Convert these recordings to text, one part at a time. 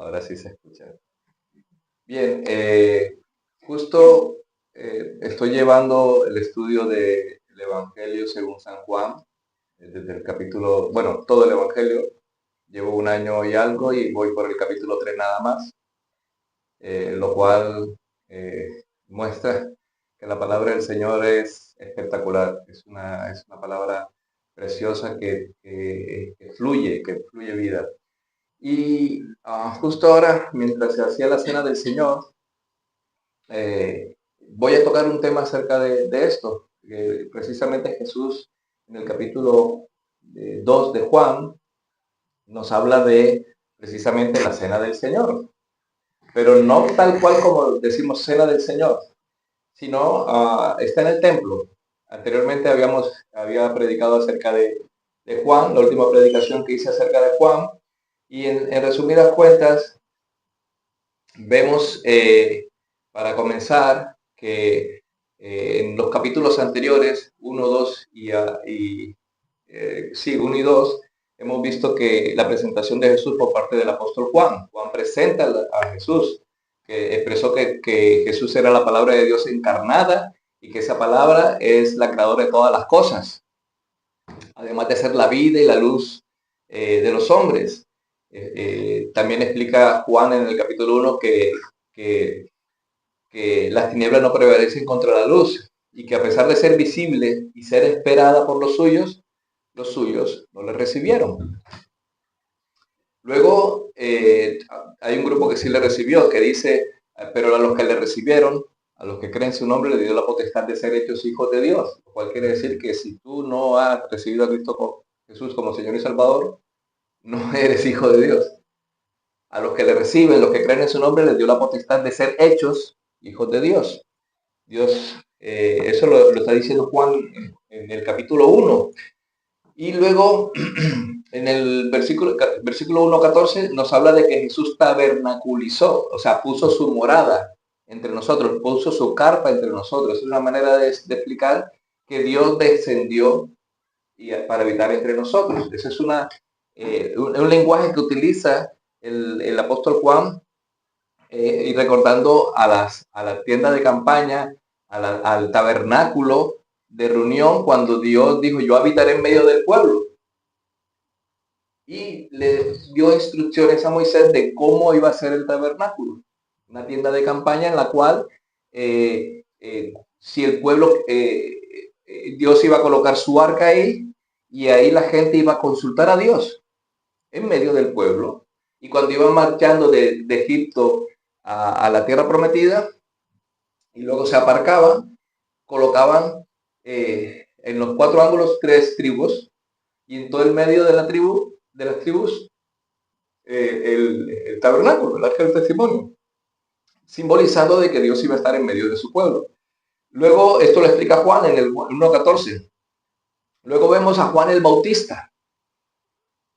Ahora sí se escucha. Bien, justo estoy llevando el estudio del Evangelio según San Juan, desde el capítulo, bueno, todo el Evangelio. Llevo un año y algo y voy por el capítulo 3 nada más, lo cual muestra que la palabra del Señor es espectacular. Es una palabra preciosa que fluye vida. Y justo ahora, mientras se hacía la cena del Señor, voy a tocar un tema acerca de esto. Precisamente Jesús en el capítulo 2 de Juan nos habla de precisamente la cena del Señor, pero no tal cual como decimos cena del Señor, sino está en el templo. Anteriormente había predicado acerca de Juan, la última predicación que hice acerca de Juan, y en resumidas cuentas vemos, para comenzar, que en los capítulos anteriores, 1, 2 sí, 1 y 2, hemos visto que la presentación de Jesús por parte del apóstol Juan. Juan presenta a Jesús, que expresó que Jesús era la palabra de Dios encarnada y que esa palabra es la creadora de todas las cosas, además de ser la vida y la luz de los hombres. También explica Juan en el capítulo 1 que, que las tinieblas no prevalecen contra la luz y que a pesar de ser visible y ser esperada por los suyos no le recibieron. Luego hay un grupo que sí le recibió, que dice, pero a los que le recibieron, a los que creen su nombre, le dio la potestad de ser hechos hijos de Dios. Lo cual quiere decir que si tú no has recibido a Cristo Jesús como Señor y Salvador, no eres hijo de Dios. A los que le reciben, los que creen en su nombre, les dio la potestad de ser hechos hijos de Dios. Dios, eso lo está diciendo Juan en el capítulo 1. Y luego, en el versículo 1:14, nos habla de que Jesús tabernaculizó, o sea, puso su morada entre nosotros, puso su carpa entre nosotros. Es una manera de explicar que Dios descendió para habitar entre nosotros. Ese es un lenguaje que utiliza el apóstol Juan, y recordando a la tienda de campaña, al tabernáculo de reunión, cuando Dios dijo, yo habitaré en medio del pueblo. Y le dio instrucciones a Moisés de cómo iba a ser el tabernáculo. Una tienda de campaña en la cual, si el pueblo, Dios iba a colocar su arca ahí, y ahí la gente iba a consultar a Dios en medio del pueblo. Y cuando iban marchando de Egipto a la tierra prometida, y luego se aparcaban, colocaban en los 4 ángulos 3 tribus, y en todo el medio de las tribus, el tabernáculo, el arca del testimonio, simbolizando de que Dios iba a estar en medio de su pueblo. Luego, esto lo explica Juan en el 1:14. Luego vemos a Juan el Bautista,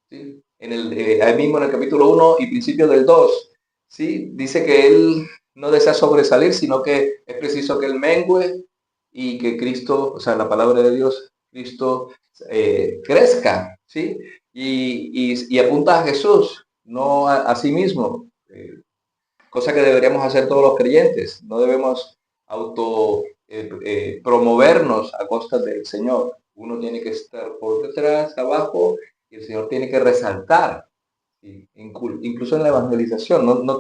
¿sí? Ahí mismo en el capítulo 1 y principio del 2, ¿sí? Dice que él no desea sobresalir, sino que es preciso que él mengue y que Cristo, o sea, la palabra de Dios, Cristo, crezca, ¿sí? Y apunta a Jesús, no a sí mismo, cosa que deberíamos hacer todos los creyentes. No debemos promovernos a costa del Señor. Uno tiene que estar por detrás, abajo, y el Señor tiene que resaltar. ¿Sí? Incluso en la evangelización, no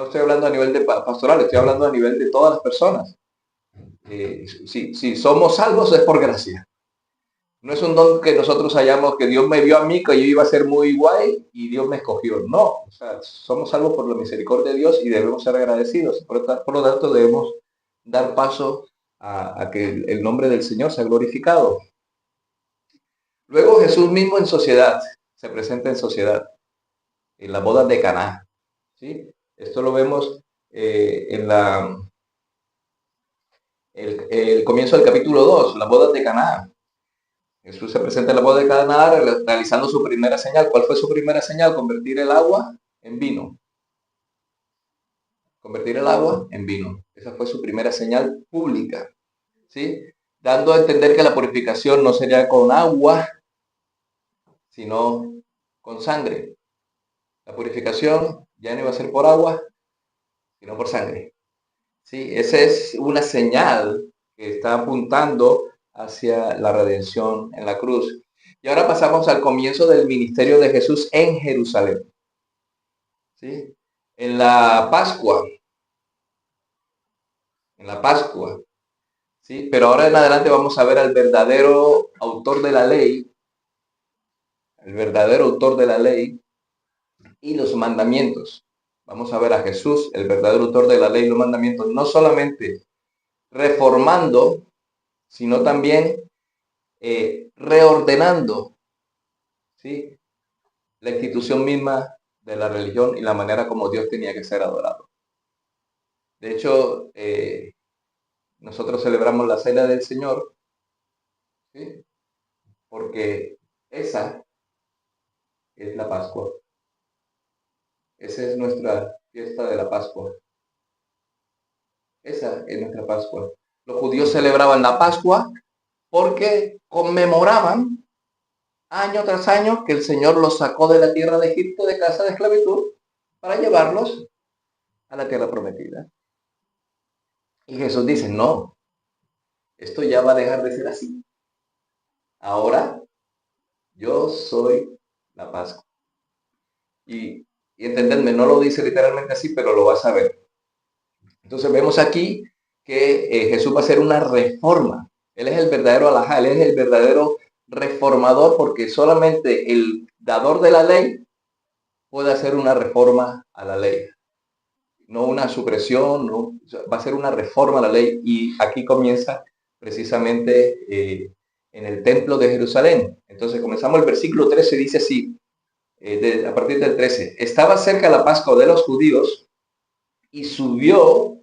estoy hablando a nivel de pastoral, estoy hablando a nivel de todas las personas. Si somos salvos es por gracia. No es un don que nosotros hayamos, que Dios me vio a mí, que yo iba a ser muy guay y Dios me escogió. No, o sea, somos salvos por la misericordia de Dios y debemos ser agradecidos. Por lo tanto, debemos dar paso a que el nombre del Señor sea glorificado. Luego Jesús mismo en sociedad, se presenta en sociedad, en las bodas de Caná. ¿Sí? Esto lo vemos en el comienzo del capítulo 2, las bodas de Caná. Jesús se presenta en la boda de Caná realizando su primera señal. ¿Cuál fue su primera señal? Convertir el agua en vino. Convertir el agua en vino. Esa fue su primera señal pública, ¿sí? Dando a entender que la purificación no sería con agua, sino con sangre. La purificación ya no iba a ser por agua, sino por sangre. ¿Sí? Esa es una señal que está apuntando hacia la redención en la cruz. Y ahora pasamos al comienzo del ministerio de Jesús en Jerusalén. ¿Sí? En la Pascua, en la Pascua, ¿sí? Pero ahora en adelante vamos a ver al verdadero autor de la ley, el verdadero autor de la ley y los mandamientos. Vamos a ver a Jesús, el verdadero autor de la ley y los mandamientos, no solamente reformando, sino también reordenando, ¿sí?, la institución misma de la religión y la manera como Dios tenía que ser adorado. De hecho, nosotros celebramos la Cena del Señor, ¿sí?, porque esa es la Pascua. Esa es nuestra fiesta de la Pascua. Esa es nuestra Pascua. Los judíos celebraban la Pascua porque conmemoraban año tras año que el Señor los sacó de la tierra de Egipto, de casa de esclavitud, para llevarlos a la tierra prometida. Y Jesús dice, no, esto ya va a dejar de ser así. Ahora yo soy la Pascua. Y entenderme, no lo dice literalmente así, pero lo vas a ver. Entonces vemos aquí que Jesús va a hacer una reforma. Él es el verdadero alajá, él es el verdadero reformador, porque solamente el dador de la ley puede hacer una reforma a la ley. No una supresión, no, va a ser una reforma a la ley. Y aquí comienza precisamente en el templo de Jerusalén. Entonces comenzamos el versículo 13, dice así, a partir del 13. Estaba cerca la Pascua de los judíos y subió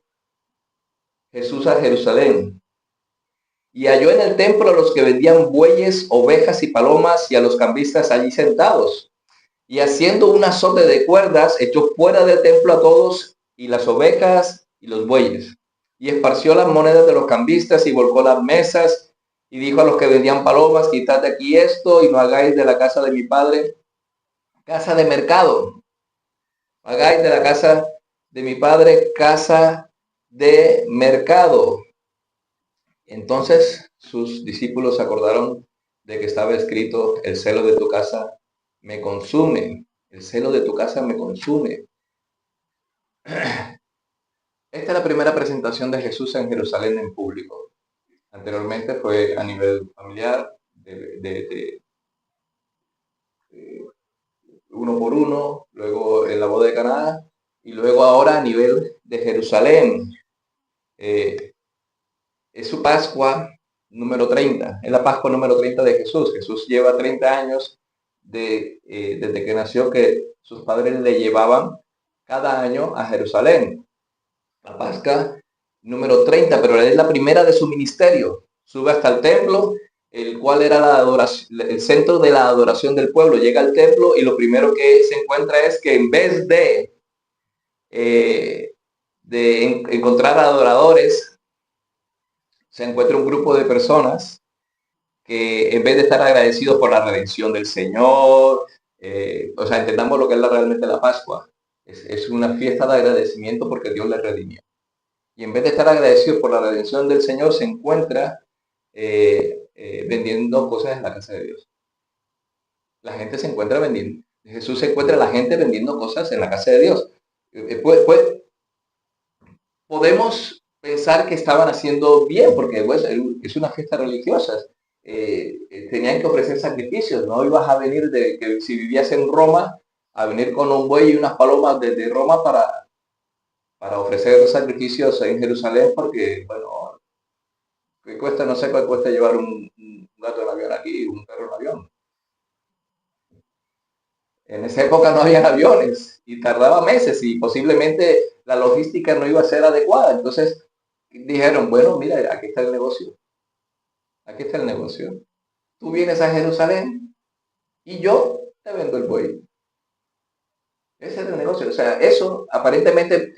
Jesús a Jerusalén. Y halló en el templo a los que vendían bueyes, ovejas y palomas y a los cambistas allí sentados. Y haciendo un azote de cuerdas, echó fuera del templo a todos y las ovejas y los bueyes. Y esparció las monedas de los cambistas y volcó las mesas y dijo a los que vendían palomas, quitad de aquí esto y no hagáis de la casa de mi padre casa de mercado. Hagáis de la casa de mi padre casa de mercado. Entonces sus discípulos se acordaron de que estaba escrito, el celo de tu casa me consume, el celo de tu casa me consume. Esta es la primera presentación de Jesús en Jerusalén en público. Anteriormente fue a nivel familiar, de uno por uno, luego en la boda de Caná, y luego ahora a nivel de Jerusalén. Es su Pascua número 30, es la Pascua número 30 de Jesús. Jesús lleva 30 años desde que nació, que sus padres le llevaban cada año a Jerusalén. La Pascua número 30, pero es la primera de su ministerio. Sube hasta el templo, el cual era la adoración, el centro de la adoración del pueblo. Llega al templo y lo primero que se encuentra es que en vez de encontrar adoradores, se encuentra un grupo de personas que en vez de estar agradecidos por la redención del Señor, o sea, entendamos lo que es realmente la Pascua. Es una fiesta de agradecimiento porque Dios les redimió. Y en vez de estar agradecidos por la redención del Señor, se encuentra vendiendo cosas en la casa de Dios. La gente se encuentra vendiendo. Jesús se encuentra la gente vendiendo cosas en la casa de Dios. Podemos pensar que estaban haciendo bien, porque pues, es una fiesta religiosa. Tenían que ofrecer sacrificios, no ibas a venir de que si vivías en Roma, a venir con un buey y unas palomas desde Roma para ofrecer sacrificios en Jerusalén, porque, bueno, ¿qué cuesta? No sé cuál cuesta llevar un gato en avión aquí, un perro en avión. En esa época no había aviones y tardaba meses y posiblemente la logística no iba a ser adecuada. Entonces dijeron, bueno, mira, aquí está el negocio. Aquí está el negocio. Tú vienes a Jerusalén y yo te vendo el buey. Ese es el negocio. O sea, eso aparentemente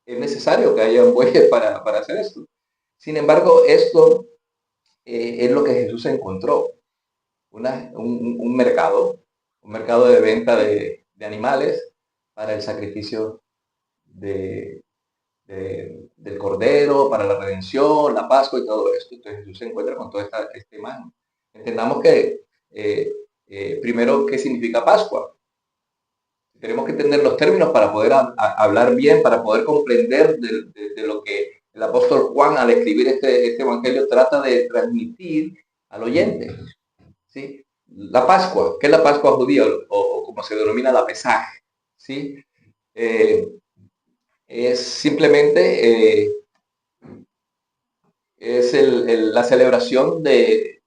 es necesario que haya un buey para hacer esto. Sin embargo, esto es lo que Jesús encontró. Un mercado de venta de animales, para el sacrificio del Cordero, para la redención, la Pascua y todo esto. Entonces Jesús se encuentra con toda esta imagen. Entendamos que primero, ¿qué significa Pascua? Tenemos que entender los términos para poder hablar bien, para poder comprender de lo que el apóstol Juan al escribir este evangelio trata de transmitir al oyente. ¿Sí? La Pascua, ¿qué es la Pascua judía o como se denomina la Pesaj? ¿Sí? Es simplemente es la celebración del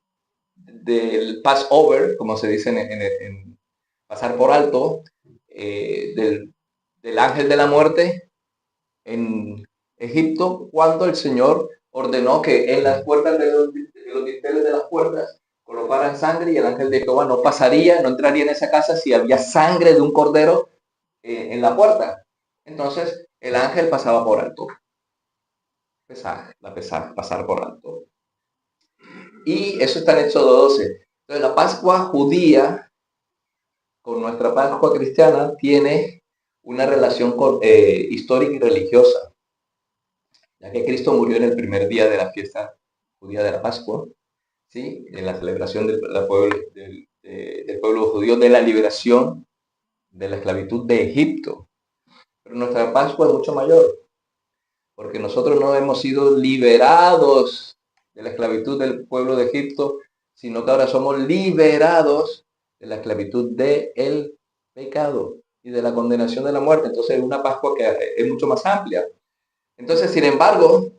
Passover, como se dice en pasar por alto, del ángel de la muerte en Egipto, cuando el Señor ordenó que en las puertas de los dinteles de las puertas colocaran sangre, y el ángel de Jehová no pasaría, no entraría en esa casa si había sangre de un cordero en la puerta. Entonces el ángel pasaba por alto. Pasar por alto. Y eso está en Éxodo 12. Entonces la Pascua judía con nuestra Pascua cristiana tiene una relación histórica y religiosa, ya que Cristo murió en el primer día de la fiesta judía de la Pascua, ¿sí? En la celebración del pueblo judío de la liberación de la esclavitud de Egipto. Pero nuestra Pascua es mucho mayor, porque nosotros no hemos sido liberados de la esclavitud del pueblo de Egipto, sino que ahora somos liberados de la esclavitud del pecado y de la condenación de la muerte. Entonces es una Pascua que es mucho más amplia. Entonces, sin embargo,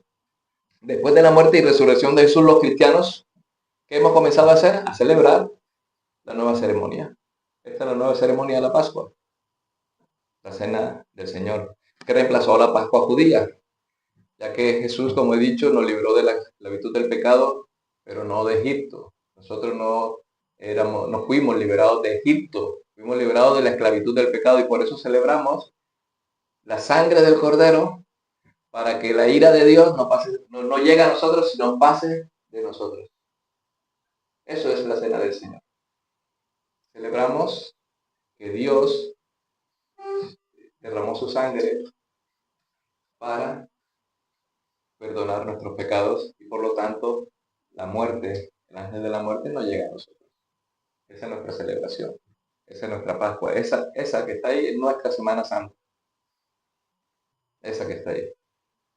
después de la muerte y resurrección de Jesús, los cristianos, ¿qué hemos comenzado a hacer? A celebrar la nueva ceremonia. Esta es la nueva ceremonia de la Pascua, la cena del Señor, que reemplazó a la Pascua judía, ya que Jesús, como he dicho, nos libró de la esclavitud del pecado, pero no de Egipto. Nosotros no fuimos liberados de Egipto, fuimos liberados de la esclavitud del pecado, y por eso celebramos la sangre del Cordero, para que la ira de Dios no llegue a nosotros, sino pase de nosotros. Eso es la cena del Señor. Celebramos que Dios derramó su sangre para perdonar nuestros pecados, y por lo tanto la muerte, el ángel de la muerte no llega a nosotros. Esa es nuestra celebración, esa es nuestra Pascua, esa que está ahí en nuestra Semana Santa, esa que está ahí,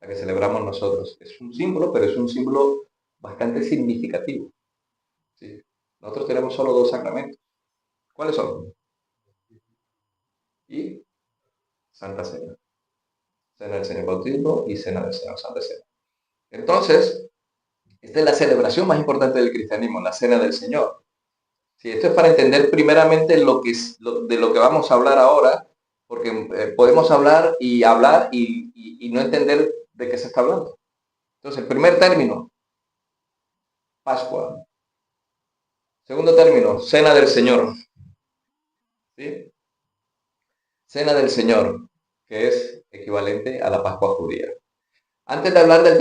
la que celebramos nosotros. Es un símbolo, pero es un símbolo bastante significativo. ¿Sí? Nosotros tenemos solo dos sacramentos. ¿Cuáles son? Y Santa Cena. Cena del Señor Bautismo y Cena del Señor, Santa Cena. Entonces, esta es la celebración más importante del cristianismo, la Cena del Señor. Sí, esto es para entender primeramente de lo que vamos a hablar ahora, porque podemos hablar y no entender de qué se está hablando. Entonces, el primer término, Pascua. Segundo término, Cena del Señor. ¿Sí? Cena del Señor, que es equivalente a la Pascua judía. Antes de hablar del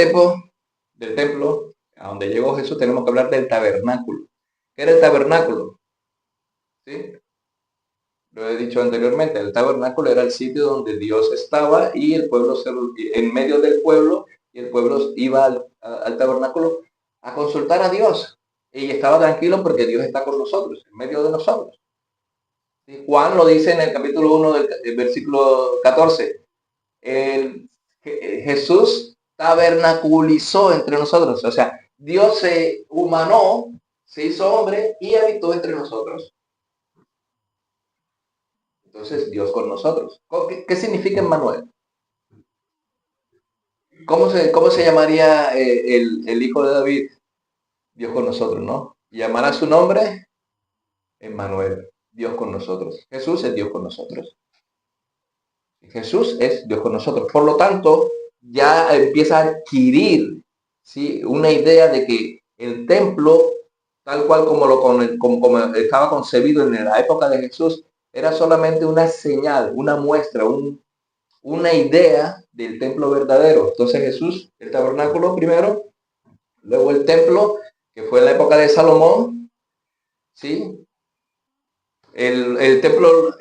templo a donde llegó Jesús, tenemos que hablar del tabernáculo. ¿Qué era el tabernáculo? ¿Sí? Lo he dicho anteriormente, el tabernáculo era el sitio donde Dios estaba y el pueblo en medio del pueblo, y el pueblo iba al tabernáculo a consultar a Dios. Y estaba tranquilo porque Dios está con nosotros, en medio de nosotros. ¿Sí? Juan lo dice en el capítulo 1 del versículo 14. Jesús tabernaculizó entre nosotros. O sea, Dios se humanó, se hizo hombre y habitó entre nosotros. Entonces, Dios con nosotros. ¿Qué significa Emmanuel? ¿Cómo se llamaría el hijo de David? Dios con nosotros, ¿no? ¿Llamará su nombre? Emmanuel, Dios con nosotros. Jesús es Dios con nosotros. Jesús es Dios con nosotros. Por lo tanto, ya empieza a adquirir, ¿sí?, una idea de que el templo, tal cual como estaba concebido en la época de Jesús, era solamente una señal, una muestra, una idea del templo verdadero. Entonces Jesús, el tabernáculo primero, luego el templo, que fue en la época de Salomón, ¿sí? El templo,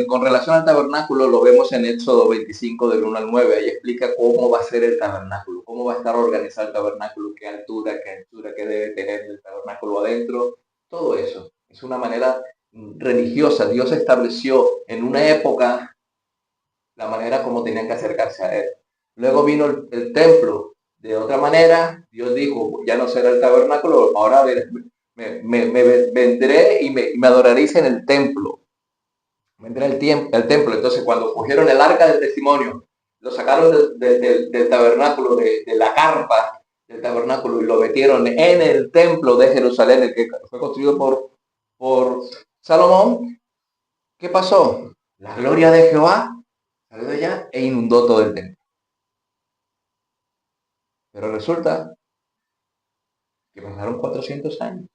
con relación al tabernáculo, lo vemos en Éxodo 25, del 1 al 9. Ahí explica cómo va a ser el tabernáculo, cómo va a estar organizado el tabernáculo, qué altura, qué anchura, qué debe tener el tabernáculo adentro. Todo eso. Es una manera religiosa. Dios estableció en una época la manera como tenían que acercarse a Él. Luego vino el templo. De otra manera, Dios dijo, ya no será el tabernáculo, ahora me vendré y me adoraréis en el templo. Vendré al templo. Entonces, cuando cogieron el arca del testimonio, lo sacaron del tabernáculo, de la carpa del tabernáculo, y lo metieron en el templo de Jerusalén, el que fue construido por Salomón. ¿Qué pasó? La gloria de Jehová salió de allá e inundó todo el templo. Pero resulta que pasaron 400 años.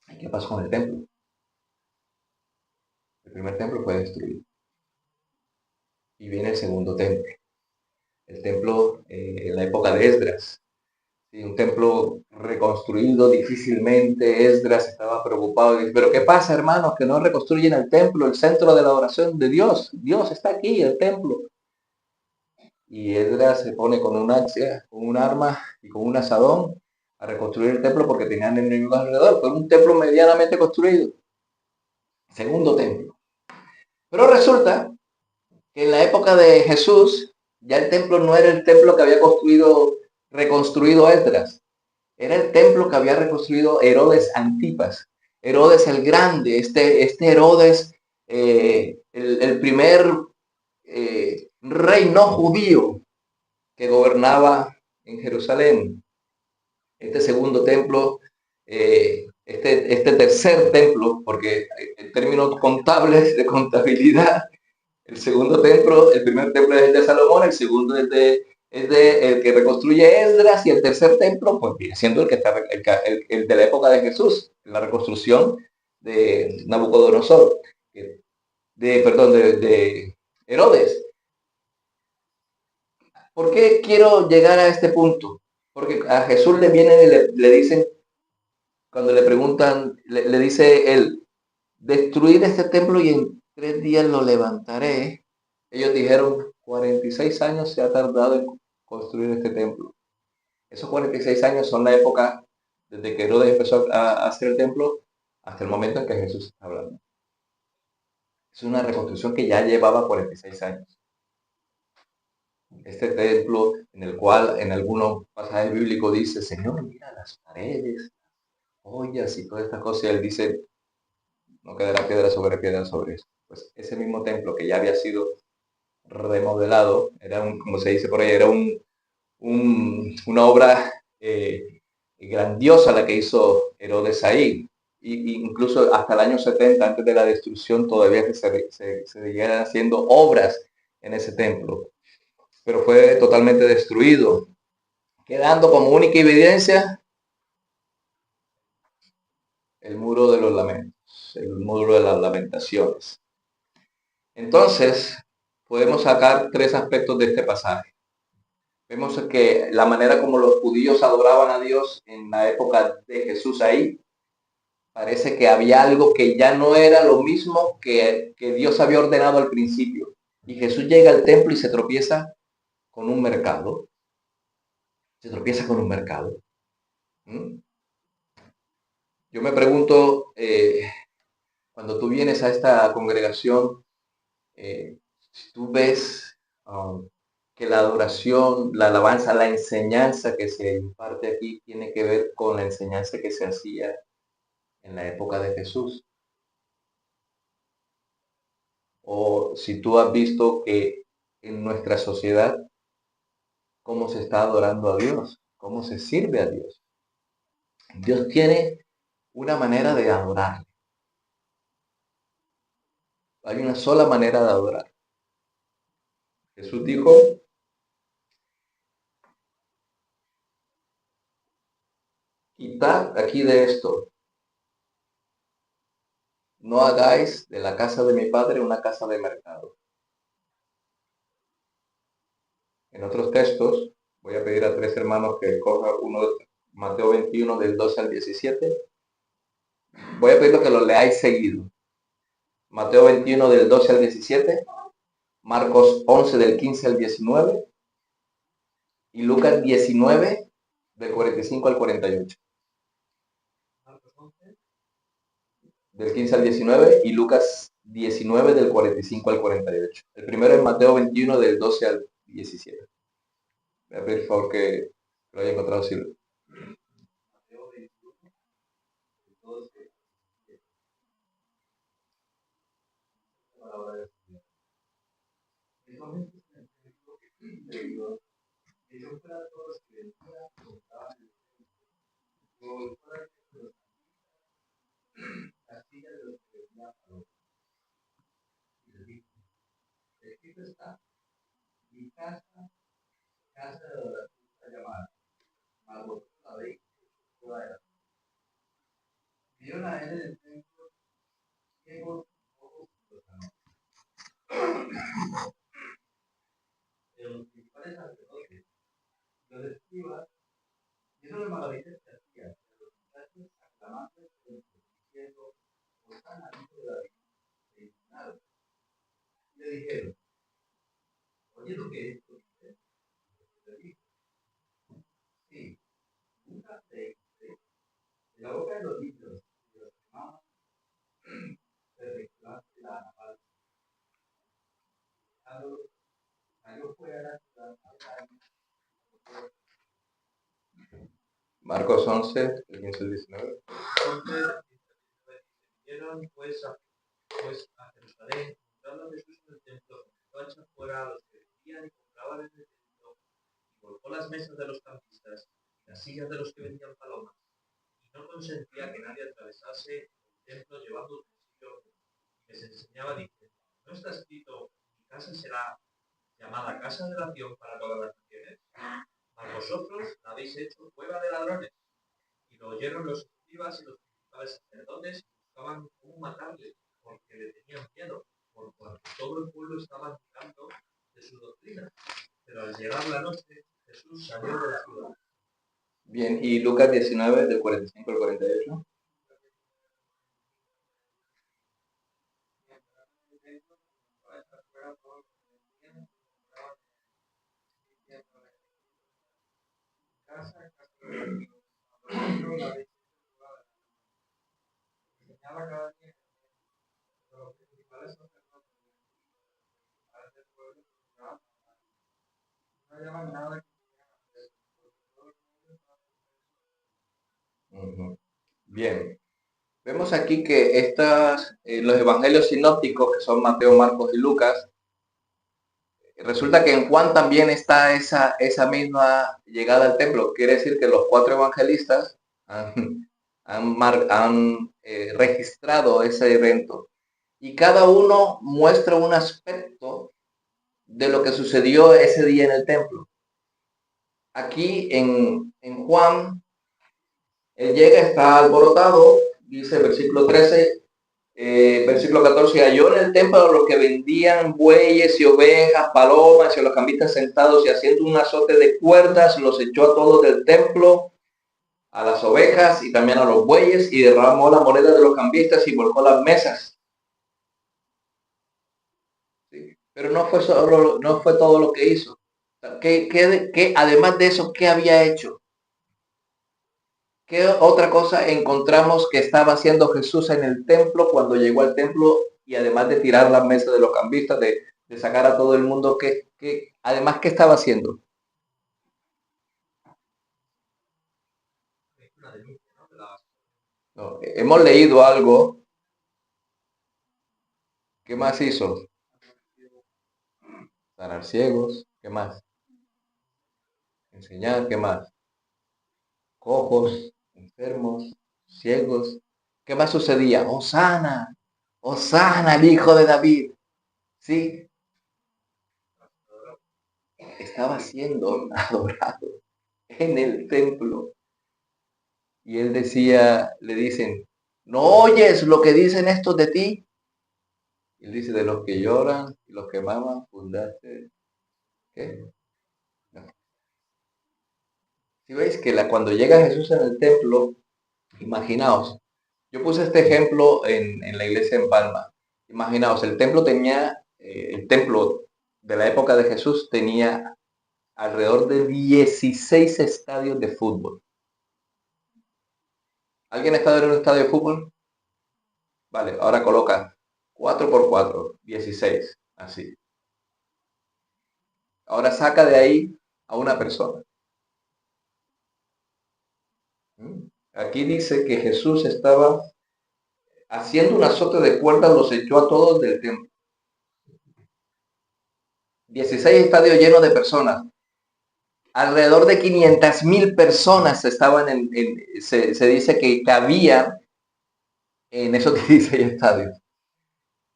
¿Y qué pasó con el templo? El primer templo fue destruido. Y viene el segundo templo. El templo en la época de Esdras. ¿Sí? Un templo reconstruido difícilmente. Esdras estaba preocupado. Dice, pero ¿qué pasa, hermanos? Que no reconstruyen el templo, el centro de la oración de Dios. Dios está aquí, el templo. Y Esdras se pone con un hacha, con un arma y con un asadón a reconstruir el templo porque tenían enemigos alrededor. Fue un templo medianamente construido. Segundo templo. Pero resulta que en la época de Jesús, ya el templo no era el templo que había reconstruido Esdras. Era el templo que había reconstruido Herodes Antipas. Herodes el Grande, este Herodes, el primer rey no judío que gobernaba en Jerusalén. Este segundo templo, este tercer templo, porque en términos contables de contabilidad, el segundo templo, el primer templo es el de Salomón, el segundo es de el que reconstruye Esdras, y el tercer templo, pues viene siendo el que está el de la época de Jesús, la reconstrucción de Nabucodonosor, de Herodes. ¿Por qué quiero llegar a este punto? Porque a Jesús le vienen y le dicen, cuando le preguntan, le dice él, destruir este templo y en 3 días lo levantaré. Ellos dijeron, 46 años se ha tardado en construir este templo. Esos 46 años son la época desde que Herodes empezó a hacer el templo hasta el momento en que Jesús está hablando. Es una reconstrucción que ya llevaba 46 años. Este templo en el cual en algunos pasajes bíblicos dice, Señor, mira las paredes, joyas y todas estas cosas. Y él dice, no quedará piedra sobre eso. Pues ese mismo templo que ya había sido remodelado, era como se dice por ahí, era una obra grandiosa la que hizo Herodes ahí. Y incluso hasta el año 70, antes de la destrucción, todavía se seguían haciendo obras en ese templo. Pero fue totalmente destruido, quedando como única evidencia el muro de los lamentos, el muro de las lamentaciones. Entonces, podemos sacar 3 aspectos de este pasaje. Vemos que la manera como los judíos adoraban a Dios en la época de Jesús ahí, parece que había algo que ya no era lo mismo que Dios había ordenado al principio. Y Jesús llega al templo y se tropieza con un mercado. Se tropieza con un mercado. Yo me pregunto, cuando tú vienes a esta congregación, si tú ves que la adoración, la alabanza, la enseñanza que se imparte aquí tiene que ver con la enseñanza que se hacía en la época de Jesús. O si tú has visto que en nuestra sociedad, cómo se está adorando a Dios, cómo se sirve a Dios. Dios tiene una manera de adorar. Hay una sola manera de adorar. Jesús dijo, quitad aquí de esto. No hagáis de la casa de mi padre una casa de mercado. En otros textos, voy a pedir a 3 hermanos que cojan uno de Mateo 21 del 12 al 17. Voy a pedir que lo leáis seguido. Mateo 21 del 12 al 17, Marcos 11 del 15 al 19 y Lucas 19 del 45 al 48. Del 15 al 19 y Lucas 19 del 45 al 48. El primero es Mateo 21 del 12 al 17. Voy a pedir por favor que lo haya encontrado Silvio. Marcos 11, del 15 al 19. Entonces vinieron pues a Jerusalén, encontrando a Jesús en el templo, comenzó a echar fuera a los que vendían y compraban en el templo, y volcó las mesas de los cambistas y las sillas de los que vendían palomas, y no consentía que nadie atravesase el templo llevando utensilios, y les enseñaba diciendo: ¿no está escrito, mi casa será llamada casa de oración para todas las naciones? Mas vosotros la habéis hecho cueva de ladrones. Y lo oyeron los escribas y los principales sacerdotes y buscaban cómo matarle, porque le tenían miedo, por cuanto todo el pueblo estaba admirando de su doctrina. Pero al llegar la noche, Jesús salió de la ciudad. Bien, y Lucas 19 del 45 al 48. Bien, vemos aquí que los evangelios sinópticos, que son Mateo, Marcos y Lucas, resulta que en Juan también está esa misma llegada al templo. Quiere decir que los cuatro evangelistas han registrado ese evento. Y cada uno muestra un aspecto de lo que sucedió ese día en el templo. Aquí en Juan, él llega, está alborotado, dice el versículo 13, versículo 14, halló en el templo a los que vendían bueyes y ovejas, palomas y a los cambistas sentados y haciendo un azote de cuerdas, los echó a todos del templo, a las ovejas y también a los bueyes y derramó la moneda de los cambistas y volcó las mesas. ¿Sí? Pero no fue todo lo que hizo. ¿Qué, además de eso, qué había hecho? ¿Qué otra cosa encontramos que estaba haciendo Jesús en el templo cuando llegó al templo y además de tirar las mesas de los cambistas, de sacar a todo el mundo, además qué estaba haciendo? No, hemos leído algo. ¿Qué más hizo? Sanar ciegos. ¿Qué más? Enseñar. ¿Qué más? Cojos, enfermos, ciegos. ¿Qué más sucedía? Hosana, Hosana, el hijo de David. Sí, estaba siendo adorado en el templo. Y él decía, le dicen, ¿no oyes lo que dicen estos de ti? Y él dice, de los que lloran y los que maman, fundaste. ¿Qué? No. Si veis que cuando llega Jesús en el templo, imaginaos, Yo puse este ejemplo en la iglesia en Palma. Imaginaos, el templo de la época de Jesús tenía alrededor de 16 estadios de fútbol. ¿Alguien ha estado en un estadio de fútbol? Vale, ahora coloca 4 por 4, 16, así. Ahora saca de ahí a una persona. Aquí dice que Jesús estaba haciendo un azote de cuerdas, los echó a todos del templo. 16 estadios llenos de personas. Alrededor de 500,000 personas estaban se dice que cabía en esos 16 estadios.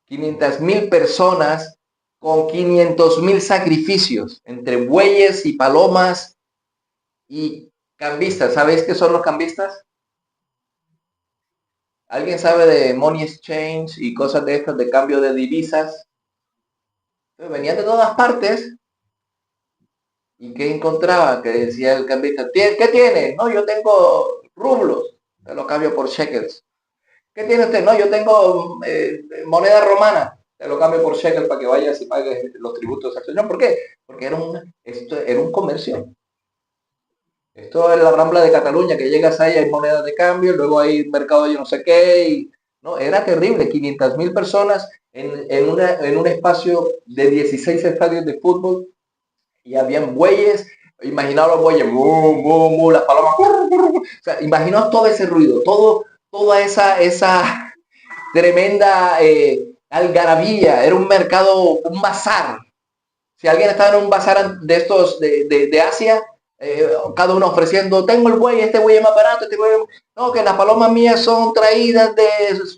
500,000 personas con 500,000 sacrificios entre bueyes y palomas y cambistas. ¿Sabéis qué son los cambistas? ¿Alguien sabe de money exchange y cosas de estas de cambio de divisas? Entonces, venían de todas partes. ¿Y qué encontraba? Que decía el cambista, ¿qué tiene? No, yo tengo rublos, te lo cambio por shekels. ¿Qué tiene usted? No, yo tengo moneda romana, te lo cambio por shekel para que vayas y pagues los tributos al Señor. ¿Por qué? Porque esto era un comercio. Esto es la Rambla de Cataluña, que llegas ahí, hay monedas de cambio, luego hay mercado de yo no sé qué, y no, era terrible, 500,000 personas en un espacio de 16 estadios de fútbol, y habían bueyes, imaginaos los bueyes, mu, mu, mu, las palomas, o sea, imaginaos todo ese ruido, toda esa tremenda algarabía, era un mercado, un bazar. Si alguien estaba en un bazar de estos de Asia, cada uno ofreciendo, tengo el buey, este buey es más barato, este buey, no, que las palomas mías son traídas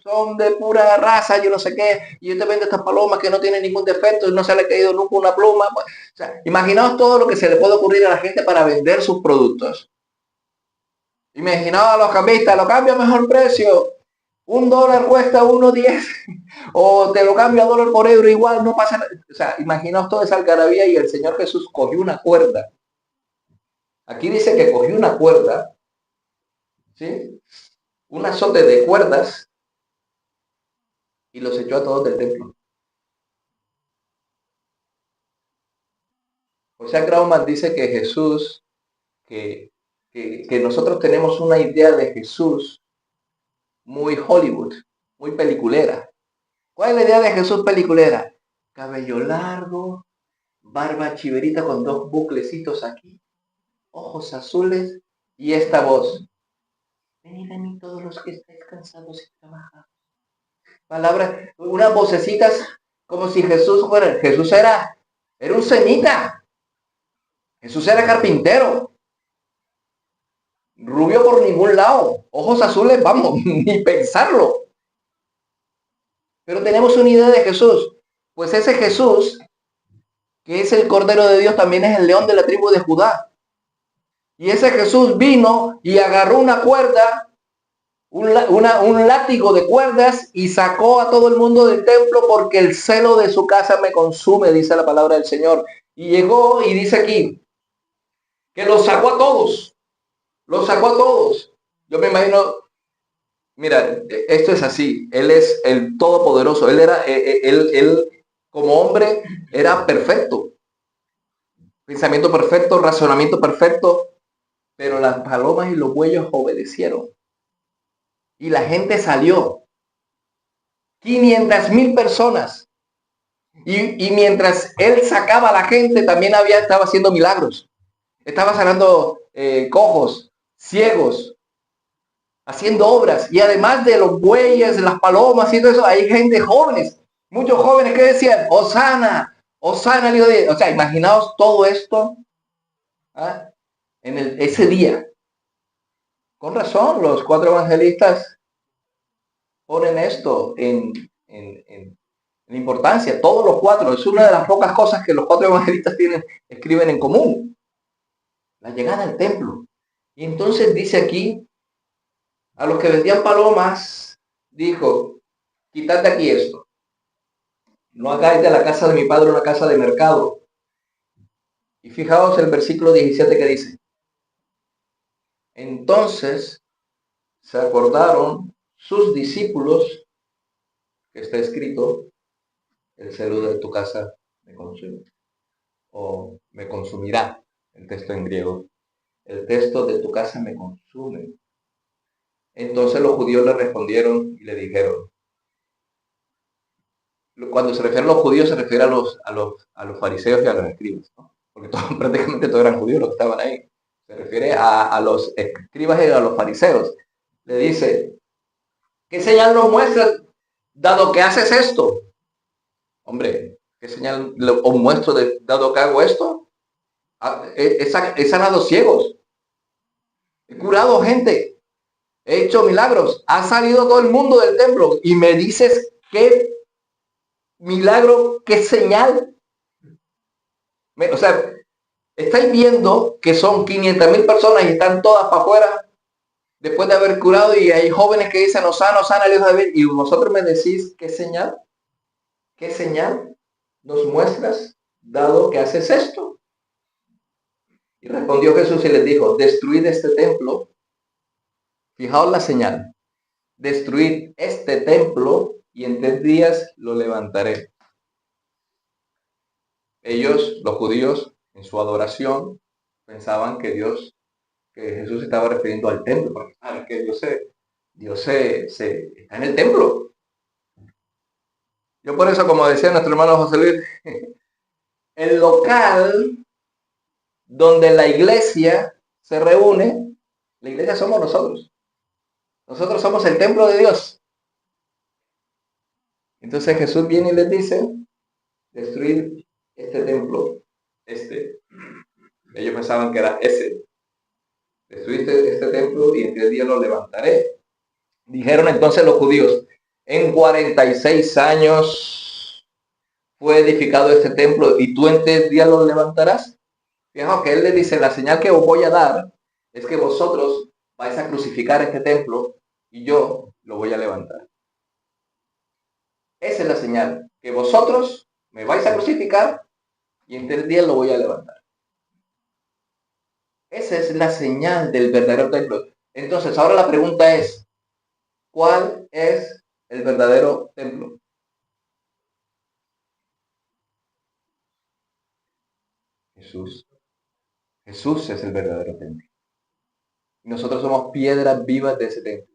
son de pura raza, yo no sé qué, y yo te vendo estas palomas que no tienen ningún defecto, no se le ha caído nunca una pluma. O sea, imaginaos todo lo que se le puede ocurrir a la gente para vender sus productos. Imaginaos a los cambistas, lo cambio a mejor precio, $1 cuesta 1.10 o te lo cambio a dólar por euro, igual no pasa nada. O sea, imaginaos toda esa algarabía y el Señor Jesús cogió una cuerda. Aquí dice que cogió una cuerda, ¿sí? Un azote de cuerdas y los echó a todos del templo. O sea, Grauman dice que Jesús, que nosotros tenemos una idea de Jesús muy Hollywood, muy peliculera. ¿Cuál es la idea de Jesús peliculera? Cabello largo, barba chiverita con 2 buclecitos aquí, ojos azules y esta voz. Venid a mí todos los que estáis cansados y trabajados. Palabras, unas vocecitas como si Jesús era un semita. Jesús era carpintero. Rubio por ningún lado. Ojos azules, vamos, ni pensarlo. Pero tenemos una idea de Jesús. Pues ese Jesús, que es el Cordero de Dios, también es el león de la tribu de Judá. Y ese Jesús vino y agarró una cuerda, un látigo de cuerdas, y sacó a todo el mundo del templo porque el celo de su casa me consume, dice la palabra del Señor. Y llegó y dice aquí que los sacó a todos. Los sacó a todos. Yo me imagino, mira, esto es así. Él es el Todopoderoso. Él como hombre era perfecto. Pensamiento perfecto, razonamiento perfecto. Pero las palomas y los bueyes obedecieron. Y la gente salió. 500,000 personas. Y mientras él sacaba a la gente, también estaba haciendo milagros. Estaba sanando cojos, ciegos, haciendo obras. Y además de los bueyes, las palomas y todo eso, hay gente jóvenes. Muchos jóvenes que decían, Hosana, Hosana, hijo de... O sea, imaginaos todo esto en ese día. Con razón, los 4 evangelistas ponen esto en importancia. Todos los 4, es una de las pocas cosas que los 4 evangelistas escriben en común. La llegada al templo. Y entonces dice aquí, a los que vendían palomas, dijo, quitad de aquí esto. No hagáis de la casa de mi padre una casa de mercado. Y fijaos el versículo 17 que dice, entonces se acordaron sus discípulos, que está escrito, el celo de tu casa me consume, o me consumirá, el texto en griego. El texto de tu casa me consume. Entonces los judíos le respondieron y le dijeron, cuando se refiere a los judíos se refiere a los fariseos y a los escribas, ¿no? Porque prácticamente todos eran judíos los que estaban ahí. Se refiere a los escribas y a los fariseos. Le dice, ¿qué señal nos muestra dado que haces esto? Hombre, ¿qué señal os muestro dado que hago esto? He sanado ciegos, he curado gente, he hecho milagros, ha salido todo el mundo del templo y me dices qué milagro, qué señal. O sea, estáis viendo que son 500,000 personas y están todas para afuera después de haber curado y hay jóvenes que dicen, Osana, Osana, el Hijo de David, y vosotros me decís qué señal nos muestras dado que haces esto. Y respondió Jesús y les dijo, destruid este templo. Fijaos la señal. Destruid este templo y en 3 días lo levantaré. Ellos, los judíos, en su adoración, pensaban que Jesús se estaba refiriendo al templo, porque que Dios está en el templo. Yo por eso, como decía nuestro hermano José Luis, el local donde la iglesia se reúne, la iglesia somos nosotros. Nosotros somos el templo de Dios. Entonces Jesús viene y les dice, destruir este templo, Ellos pensaban que era ese. Destruir este templo y en 3 días lo levantaré. Dijeron entonces los judíos, en 46 años fue edificado este templo y tú en 3 días lo levantarás. Fijaos que él le dice, la señal que os voy a dar es que vosotros vais a crucificar este templo y yo lo voy a levantar. Esa es la señal, que vosotros me vais a crucificar y en 3 días lo voy a levantar. Esa es la señal del verdadero templo. Entonces, ahora la pregunta es, ¿cuál es el verdadero templo? Jesús. Jesús es el verdadero templo. Y nosotros somos piedras vivas de ese templo.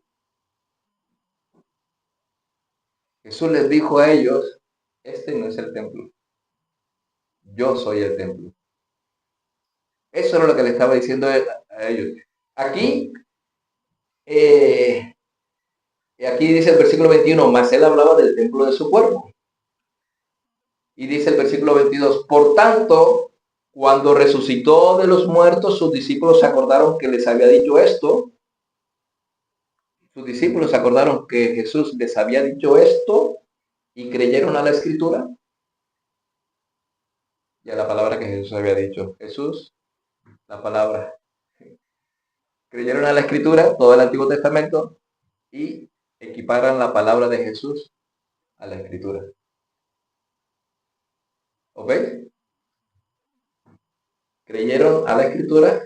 Jesús les dijo a ellos, este no es el templo. Yo soy el templo. Eso era lo que le estaba diciendo a ellos. Aquí dice el versículo 21, mas él hablaba del templo de su cuerpo. Y dice el versículo 22, por tanto, cuando resucitó de los muertos, sus discípulos se acordaron que les había dicho esto. Sus discípulos se acordaron que Jesús les había dicho esto y creyeron a la escritura y a la palabra que Jesús había dicho. Jesús, la palabra. Creyeron a la escritura, todo el Antiguo Testamento, y equiparan la palabra de Jesús a la escritura. ¿Ok? Creyeron a la escritura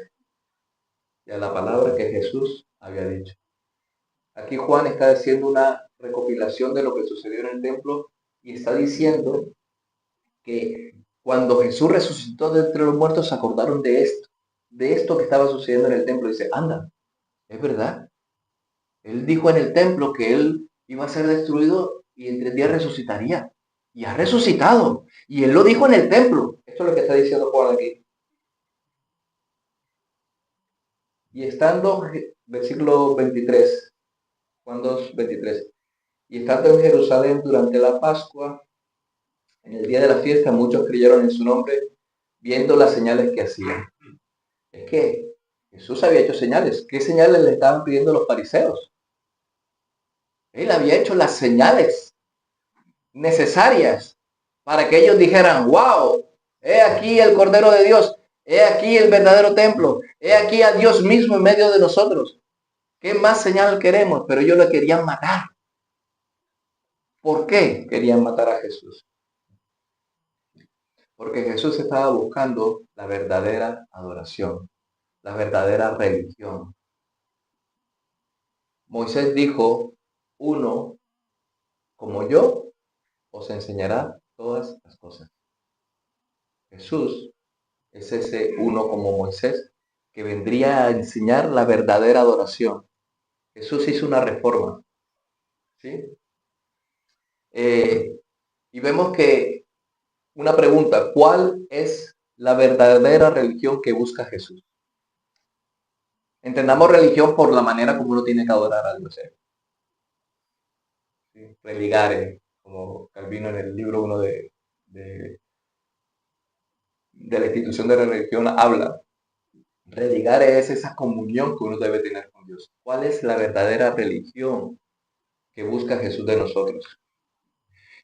y a la palabra que Jesús había dicho. Aquí Juan está haciendo una recopilación de lo que sucedió en el templo y está diciendo que cuando Jesús resucitó de entre los muertos se acordaron de esto que estaba sucediendo en el templo. Dice, anda, es verdad. Él dijo en el templo que él iba a ser destruido y en 3 días resucitaría. Y ha resucitado. Y él lo dijo en el templo. Esto es lo que está diciendo Juan aquí. Y estando, versículo 23, Juan 2, 23. Y estando en Jerusalén durante la Pascua, en el día de la fiesta, muchos creyeron en su nombre, viendo las señales que hacían. Es que Jesús había hecho señales. ¿Qué señales le estaban pidiendo los fariseos? Él había hecho las señales necesarias para que ellos dijeran, wow, he aquí el Cordero de Dios, he aquí el verdadero templo, he aquí a Dios mismo en medio de nosotros. ¿Qué más señal queremos? Pero ellos lo querían matar. ¿Por qué querían matar a Jesús? Porque Jesús estaba buscando la verdadera adoración, la verdadera religión. Moisés dijo uno como yo os enseñará todas las cosas. Jesús es ese uno como Moisés que vendría a enseñar la verdadera adoración. Jesús hizo una reforma, ¿sí? Y vemos que una pregunta, ¿cuál es la verdadera religión que busca Jesús? Entendamos religión por la manera como uno tiene que adorar a Dios. ¿Sí? Religare, como Calvino en el libro 1 de la institución de la religión habla. Religare es esa comunión que uno debe tener con Dios. ¿Cuál es la verdadera religión que busca Jesús de nosotros?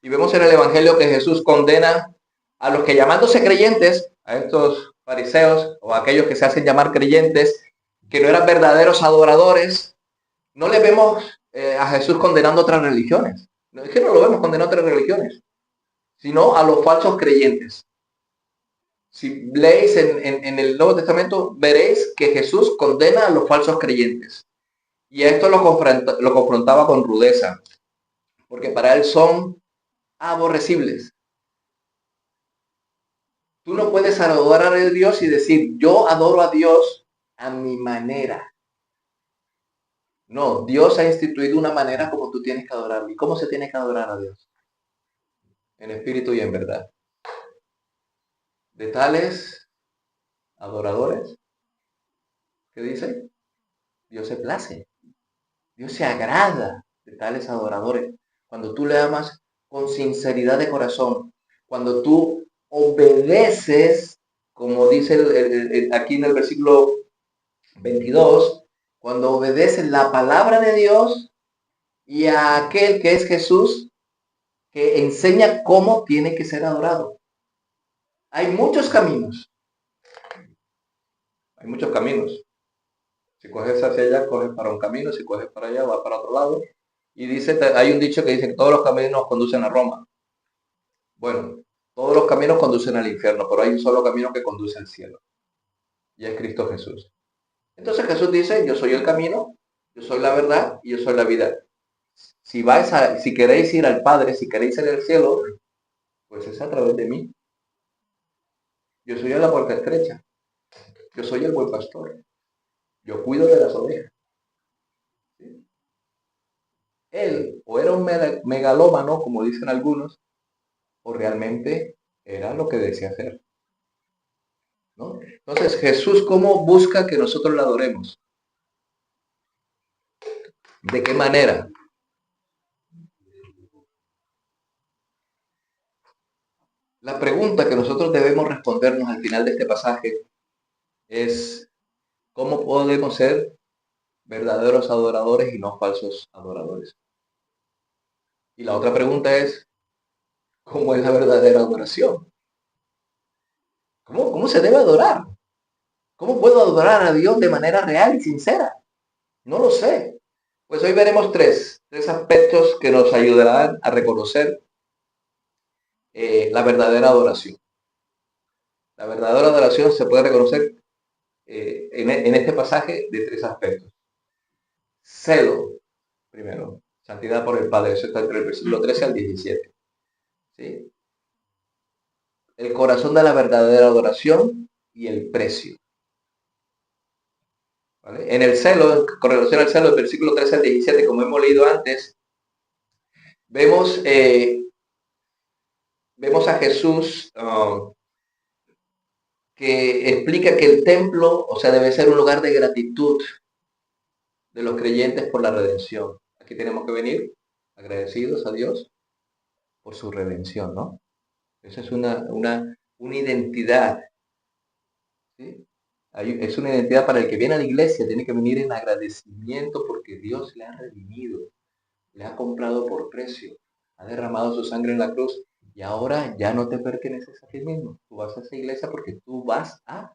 Y vemos en el Evangelio que Jesús condena a los que llamándose creyentes, a estos fariseos o a aquellos que se hacen llamar creyentes, que no eran verdaderos adoradores. No le vemos a Jesús condenando otras religiones. No, es que no lo vemos condenando otras religiones, sino a los falsos creyentes. Si leéis en el Nuevo Testamento, veréis que Jesús condena a los falsos creyentes. Y esto lo confrontaba con rudeza, porque para él son aborrecibles. Tú no puedes adorar a Dios y decir, yo adoro a Dios a mi manera. No, Dios ha instituido una manera como tú tienes que adorarlo. ¿Y cómo se tiene que adorar a Dios? En espíritu y en verdad. De tales adoradores, ¿qué dice? Dios se place. Dios se agrada de tales adoradores. Cuando tú le amas con sinceridad de corazón, cuando tú obedeces, como dice aquí en el versículo 22, cuando obedeces la palabra de Dios y a aquel que es Jesús, que enseña cómo tiene que ser adorado. Hay muchos caminos. Hay muchos caminos. Si coges hacia allá, coges para un camino. Si coges para allá, vas para otro lado. Y dice, hay un dicho que dice que todos los caminos conducen a Roma. Bueno, todos los caminos conducen al infierno, pero hay un solo camino que conduce al cielo. Y es Cristo Jesús. Entonces Jesús dice, yo soy el camino, yo soy la verdad y yo soy la vida. Si queréis ir al Padre, si queréis ir al cielo, pues es a través de mí. Yo soy la puerta estrecha. Yo soy el buen pastor. Yo cuido de las ovejas. ¿Sí? Él o era un megalómano, como dicen algunos, o realmente era lo que decía hacer. ¿No? Entonces, Jesús, ¿cómo busca que nosotros la adoremos? ¿De qué manera? La pregunta que nosotros debemos respondernos al final de este pasaje es, ¿cómo podemos ser verdaderos adoradores y no falsos adoradores? Y la otra pregunta es, ¿cómo es la verdadera adoración? ¿Cómo se debe adorar? ¿Cómo puedo adorar a Dios de manera real y sincera? No lo sé. Pues hoy veremos tres aspectos que nos ayudarán a reconocer la verdadera adoración. La verdadera adoración se puede reconocer en este pasaje de tres aspectos. Celo, primero, santidad por el Padre, eso está entre el versículo 13 al 17. ¿Sí? El corazón de la verdadera adoración y el precio. ¿Vale? En el celo, con relación al celo, del versículo 13 al 17, como hemos leído antes, vemos a Jesús que explica que el templo, o sea, debe ser un lugar de gratitud de los creyentes por la redención. Aquí tenemos que venir agradecidos a Dios por su redención, ¿no? Esa es una identidad, ¿sí? Es una identidad para el que viene a la iglesia, tiene que venir en agradecimiento porque Dios le ha redimido, le ha comprado por precio, ha derramado su sangre en la cruz y ahora ya no te perteneces a ti mismo. Tú vas a esa iglesia porque tú vas a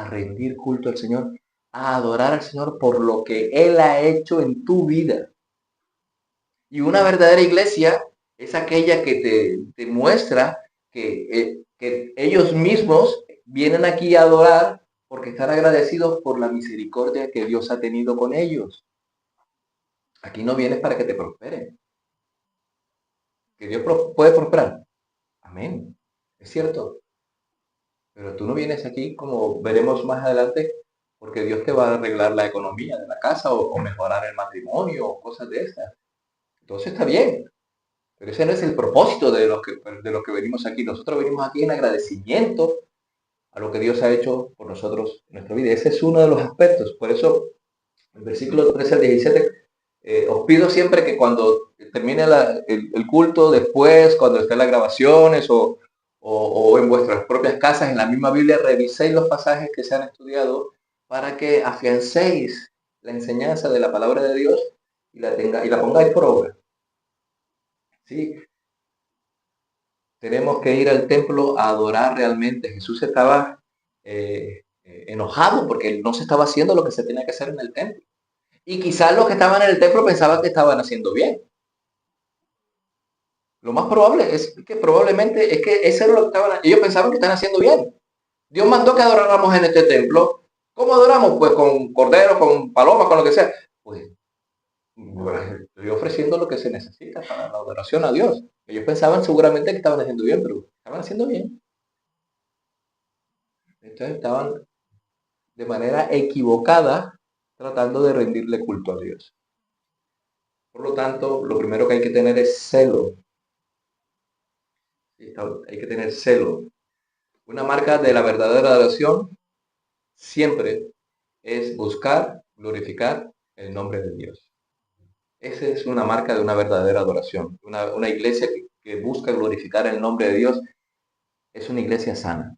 rendir culto al Señor, a adorar al Señor por lo que Él ha hecho en tu vida. Y una verdadera iglesia es aquella que te muestra que ellos mismos vienen aquí a adorar porque están agradecidos por la misericordia que Dios ha tenido con ellos. Aquí no vienes para que te prosperen. Que Dios puede prosperar. Amén. Es cierto. Pero tú no vienes aquí, como veremos más adelante, porque Dios te va a arreglar la economía de la casa o mejorar el matrimonio o cosas de estas. Entonces está bien. Pero ese no es el propósito de lo que venimos aquí. Nosotros venimos aquí en agradecimiento a lo que Dios ha hecho por nosotros en nuestra vida. Ese es uno de los aspectos. Por eso, el versículo 13 al 17, os pido siempre que cuando termine el culto, después, cuando estén las grabaciones o en vuestras propias casas, en la misma Biblia, reviséis los pasajes que se han estudiado para que afiancéis la enseñanza de la palabra de Dios y la pongáis por obra. ¿Sí? Tenemos que ir al templo a adorar realmente. Jesús estaba enojado porque no se estaba haciendo lo que se tenía que hacer en el templo. Y quizás los que estaban en el templo pensaban que estaban haciendo bien. Lo más probable es que probablemente es que eso era lo que estaban, ellos pensaban que estaban haciendo bien. Dios mandó que adoráramos en este templo. ¿Cómo adoramos? Pues con corderos, con palomas, con lo que sea. Pues estoy ofreciendo lo que se necesita para la adoración a Dios. Ellos pensaban seguramente que estaban haciendo bien, pero estaban haciendo bien. Entonces estaban de manera equivocada tratando de rendirle culto a Dios. Por lo tanto, lo primero que hay que tener es celo. Hay que tener celo. Una marca de la verdadera adoración siempre es buscar, glorificar el nombre de Dios. Esa es una marca de una verdadera adoración. Una iglesia que busca glorificar el nombre de Dios es una iglesia sana.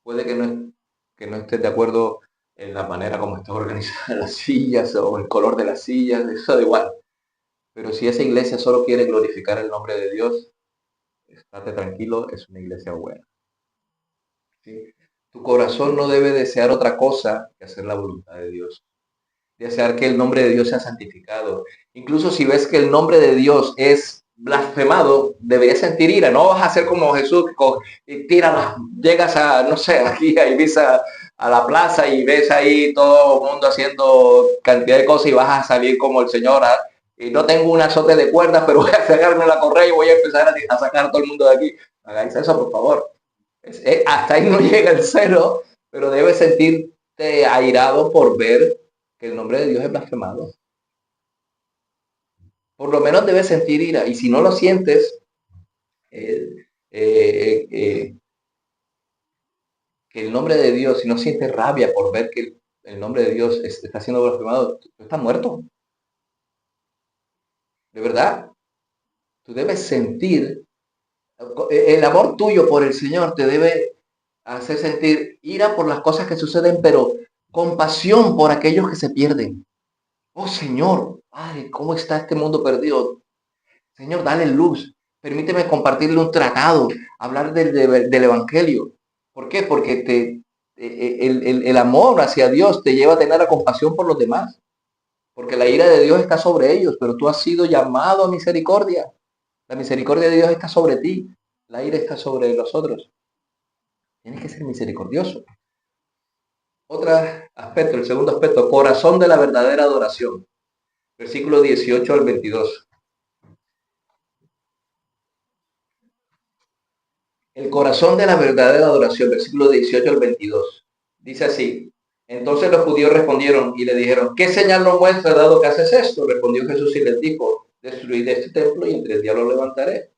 Puede que no estés de acuerdo en la manera como están organizadas las sillas o el color de las sillas, eso da igual. Pero si esa iglesia solo quiere glorificar el nombre de Dios, estate tranquilo, es una iglesia buena. ¿Sí? Tu corazón no debe desear otra cosa que hacer la voluntad de Dios. Desear que el nombre de Dios sea santificado. Incluso si ves que el nombre de Dios es blasfemado, deberías sentir ira. No vas a ser como Jesús, que tira, llegas a, no sé, aquí a Ibiza, a la plaza y ves ahí todo el mundo haciendo cantidad de cosas y vas a salir como el Señor. Y no tengo un azote de cuerdas, pero voy a sacarme la correa y voy a empezar a sacar a todo el mundo de aquí. Hagáis eso, por favor. Hasta ahí no llega el cero, pero debes sentirte airado por ver que el nombre de Dios es blasfemado. Por lo menos debes sentir ira. Y si no lo sientes, eh, eh, eh, que el nombre de Dios, si no sientes rabia por ver que el nombre de Dios está siendo blasfemado, tú estás muerto. De verdad, tú debes sentir, el amor tuyo por el Señor te debe hacer sentir ira por las cosas que suceden, pero compasión por aquellos que se pierden. Oh Señor, Padre, ¿cómo está este mundo perdido? Señor, dale luz. Permíteme compartirle un tratado, hablar del Evangelio. ¿Por qué? Porque el amor hacia Dios te lleva a tener la compasión por los demás. Porque la ira de Dios está sobre ellos, pero tú has sido llamado a misericordia. La misericordia de Dios está sobre ti. La ira está sobre los otros. Tienes que ser misericordioso. Otro aspecto, el segundo aspecto, corazón de la verdadera adoración. Versículo 18 al 22. El corazón de la verdadera adoración, versículo 18 al 22. Dice así: entonces los judíos respondieron y le dijeron: ¿qué señal nos muestra dado que haces esto? Respondió Jesús y les dijo: destruid este templo y en 3 días lo levantaré.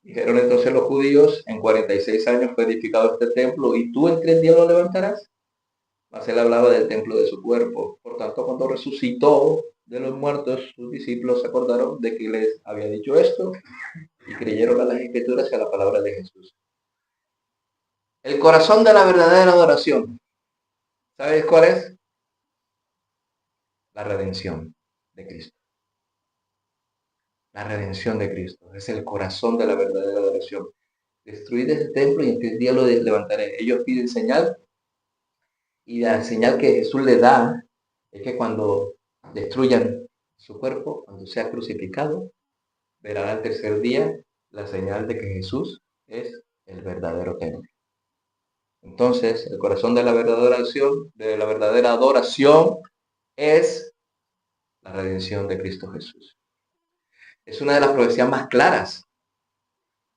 Dijeron entonces los judíos: en 46 años fue edificado este templo y tú en 3 días lo levantarás. Mas él hablaba del templo de su cuerpo. Por tanto, cuando resucitó de los muertos, sus discípulos se acordaron de que les había dicho esto y creyeron a las escrituras y a la palabra de Jesús. El corazón de la verdadera adoración, ¿sabes cuál es? La redención de Cristo. La redención de Cristo es el corazón de la verdadera adoración. Destruid este templo y en 3 días lo levantaré. Ellos piden señal y la señal que Jesús le da es que cuando destruyan su cuerpo, cuando sea crucificado, verán al 3er día la señal de que Jesús es el verdadero templo. Entonces, el corazón de la verdadera adoración es la redención de Cristo Jesús. Es una de las profecías más claras.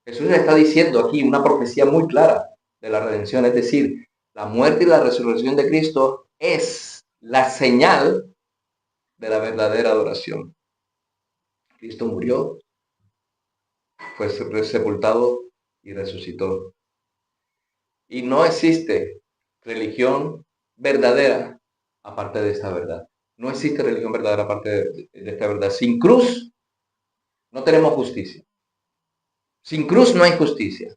Jesús le está diciendo aquí una profecía muy clara de la redención, es decir, la muerte y la resurrección de Cristo es la señal de la verdadera adoración. Cristo murió, fue sepultado y resucitó. Y no existe religión verdadera aparte de esta verdad. No existe religión verdadera aparte de esta verdad. Sin cruz no tenemos justicia. Sin cruz no hay justicia.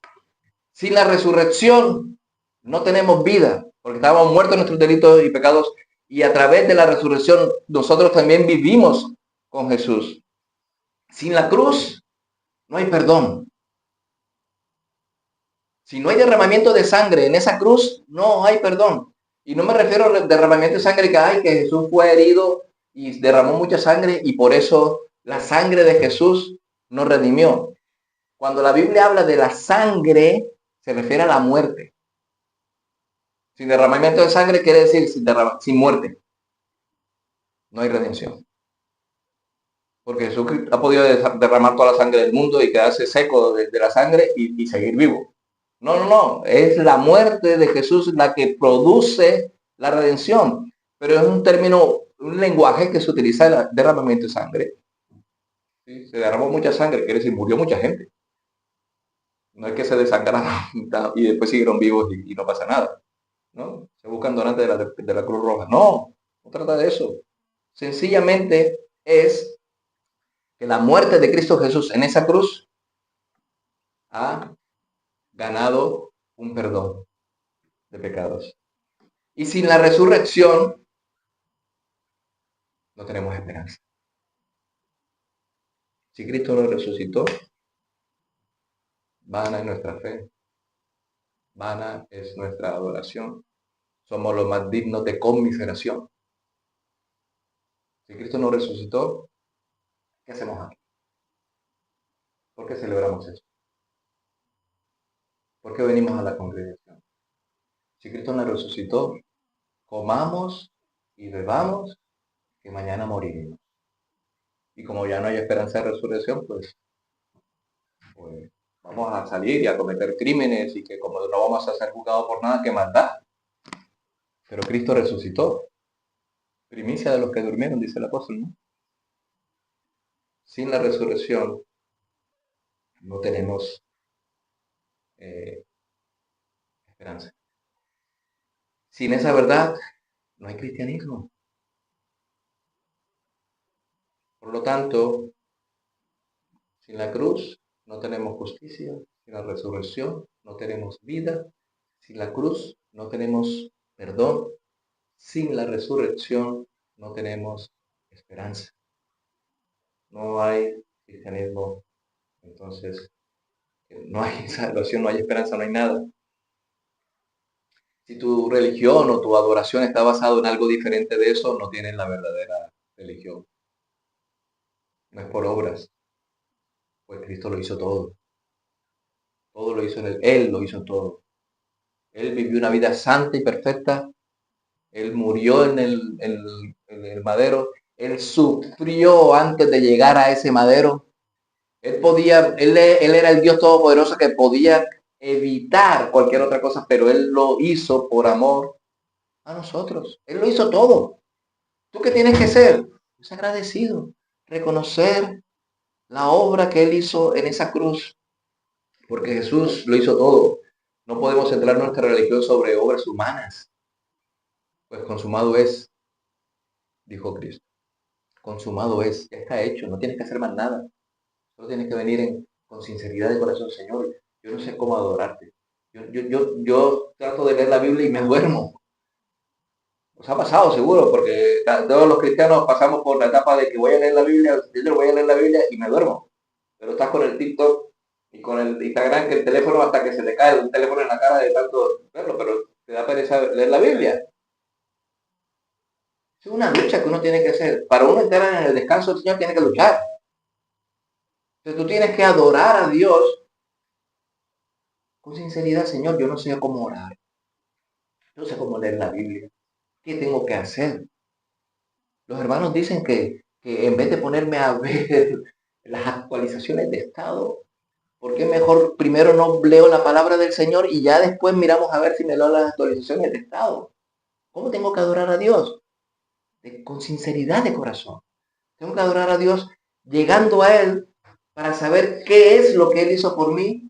Sin la resurrección no tenemos vida, porque estábamos muertos en nuestros delitos y pecados, y a través de la resurrección nosotros también vivimos con Jesús. Sin la cruz no hay perdón. Si no hay derramamiento de sangre en esa cruz, no hay perdón. Y no me refiero al derramamiento de sangre que Jesús fue herido y derramó mucha sangre y por eso la sangre de Jesús nos redimió. Cuando la Biblia habla de la sangre, se refiere a la muerte. Sin derramamiento de sangre quiere decir sin muerte. No hay redención. Porque Jesús ha podido derramar toda la sangre del mundo y quedarse seco de la sangre y seguir vivo. No. Es la muerte de Jesús la que produce la redención. Pero es un término, un lenguaje que se utiliza el derramamiento de sangre. ¿Sí? Se derramó mucha sangre, quiere decir murió mucha gente. No es que se desangraron y después siguieron vivos y no pasa nada. ¿No? Se buscan donantes de la Cruz Roja. No trata de eso. Sencillamente es que la muerte de Cristo Jesús en esa cruz ha ganado un perdón de pecados. Y sin la resurrección no tenemos esperanza. Si Cristo no resucitó, vana es nuestra fe, vana es nuestra adoración. Somos los más dignos de conmiseración. Si Cristo no resucitó, ¿qué hacemos aquí? ¿Por qué celebramos eso? ¿Por qué venimos a la congregación? Si Cristo no resucitó, comamos y bebamos, que mañana moriremos. Y como ya no hay esperanza de resurrección, pues vamos a salir y a cometer crímenes y que como no vamos a ser juzgados por nada, ¿qué más da? Pero Cristo resucitó. Primicia de los que durmieron, dice el apóstol, ¿no? Sin la resurrección no tenemos esperanza. Sin esa verdad no hay cristianismo. Por lo tanto, sin la cruz no tenemos justicia, sin la resurrección no tenemos vida, sin la cruz no tenemos perdón, sin la resurrección no tenemos esperanza. No hay cristianismo, entonces no hay salvación, no hay esperanza, no hay nada. Si tu religión o tu adoración está basado en algo diferente de eso, no tienes la verdadera religión. No es por obras, pues Cristo lo hizo todo. Todo lo hizo en él. Él lo hizo todo. Él vivió una vida santa y perfecta. Él murió en el madero. Él sufrió antes de llegar a ese madero. Él era el Dios todopoderoso que podía evitar cualquier otra cosa, pero él lo hizo por amor a nosotros. Él lo hizo todo. ¿Tú qué tienes que ser? Es agradecido. Reconocer la obra que él hizo en esa cruz. Porque Jesús lo hizo todo. No podemos centrar nuestra religión sobre obras humanas. Pues consumado es, dijo Cristo. Consumado es, ya está hecho, no tienes que hacer más nada. Solo tienes que venir con sinceridad de corazón, Señor. Yo no sé cómo adorarte. Yo trato de leer la Biblia y me duermo. Os ha pasado seguro, porque todos los cristianos pasamos por la etapa de que voy a leer la Biblia, yo voy a leer la Biblia y me duermo. Pero estás con el TikTok y con el Instagram, que el teléfono hasta que se te cae un teléfono en la cara de tanto verlo, pero te da pereza leer la Biblia. Es una lucha que uno tiene que hacer. Para uno entrar en el descanso del Señor tiene que luchar. Entonces tú tienes que adorar a Dios con sinceridad. Señor, yo no sé cómo orar. Yo no sé cómo leer la Biblia. ¿Qué tengo que hacer? Los hermanos dicen que que en vez de ponerme a ver las actualizaciones de estado, ¿por qué mejor primero no leo la palabra del Señor y ya después miramos a ver si me leo las actualizaciones de estado? ¿Cómo tengo que adorar a Dios? Con sinceridad de corazón. Tengo que adorar a Dios llegando a Él para saber qué es lo que Él hizo por mí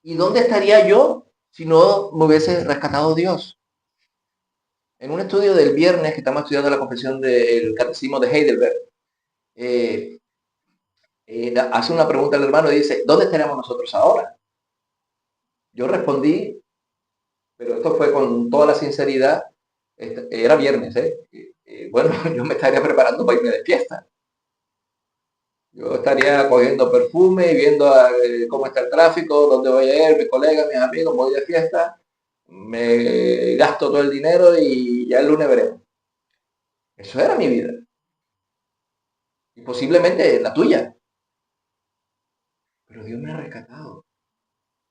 y dónde estaría yo si no me hubiese rescatado Dios. En un estudio del viernes que estamos estudiando la confesión del Catecismo de Heidelberg, hace una pregunta al hermano y dice, ¿dónde estaríamos nosotros ahora? Yo respondí, pero esto fue con toda la sinceridad, era viernes, bueno, yo me estaría preparando para irme de fiesta. Yo estaría cogiendo perfume y viendo cómo está el tráfico, dónde voy a ir, mis colegas, mis amigos, voy de fiesta, me gasto todo el dinero y ya el lunes veremos. Eso era mi vida. Y posiblemente la tuya. Pero Dios me ha rescatado.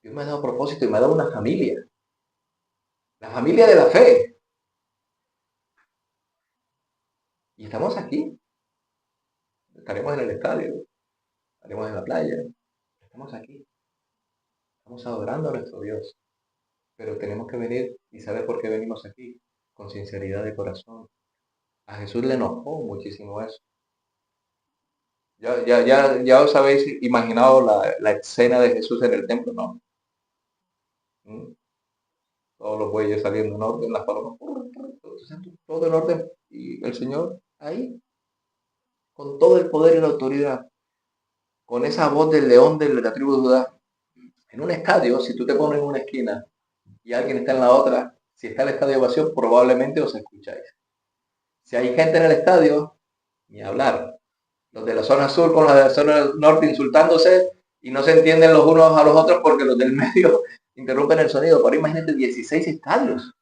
Dios me ha dado propósito y me ha dado una familia. La familia de la fe. Y estamos aquí. Estaremos en el estadio. Estaremos en la playa. Estamos aquí. Estamos adorando a nuestro Dios. Pero tenemos que venir y saber por qué venimos aquí. Con sinceridad de corazón. A Jesús le enojó muchísimo eso. Ya os habéis imaginado la escena de Jesús en el templo, ¿no? Todos los bueyes saliendo en orden, las palomas, todo en orden. Y el Señor ahí, con todo el poder y la autoridad, con esa voz del león de la tribu de Judá. En un estadio, si tú te pones en una esquina y alguien está en la otra, si está el estadio vacío, probablemente os escucháis. Si hay gente en el estadio, ni hablar. Los de la zona sur con los de la zona norte insultándose y no se entienden los unos a los otros porque los del medio interrumpen el sonido. Pero imagínate 16 estadios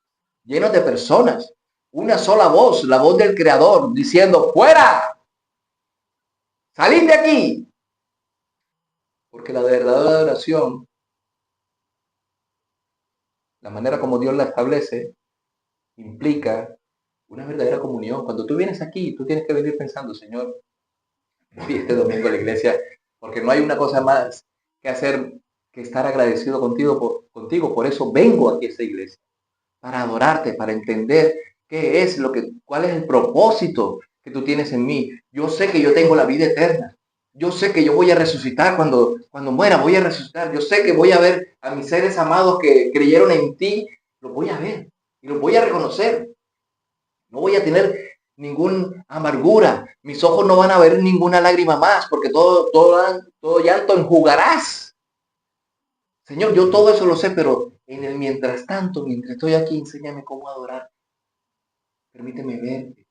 llenos de personas. Una sola voz, la voz del Creador, diciendo, ¡fuera! ¡Salid de aquí! Porque la verdadera adoración, la manera como Dios la establece, implica una verdadera comunión. Cuando tú vienes aquí, tú tienes que venir pensando, Señor, voy este domingo a la iglesia, porque no hay una cosa más que hacer que estar agradecido contigo. Por eso vengo aquí a esta iglesia, para adorarte, para entender qué es cuál es el propósito que tú tienes en mí. Yo sé que yo tengo la vida eterna. Yo sé que yo voy a resucitar cuando muera, voy a resucitar. Yo sé que voy a ver a mis seres amados que creyeron en ti, los voy a ver y los voy a reconocer. No voy a tener ninguna amargura. Mis ojos no van a ver ninguna lágrima más, porque todo llanto enjugarás. Señor, yo todo eso lo sé, pero en el mientras tanto, mientras estoy aquí, enséñame cómo adorar. Permíteme verte,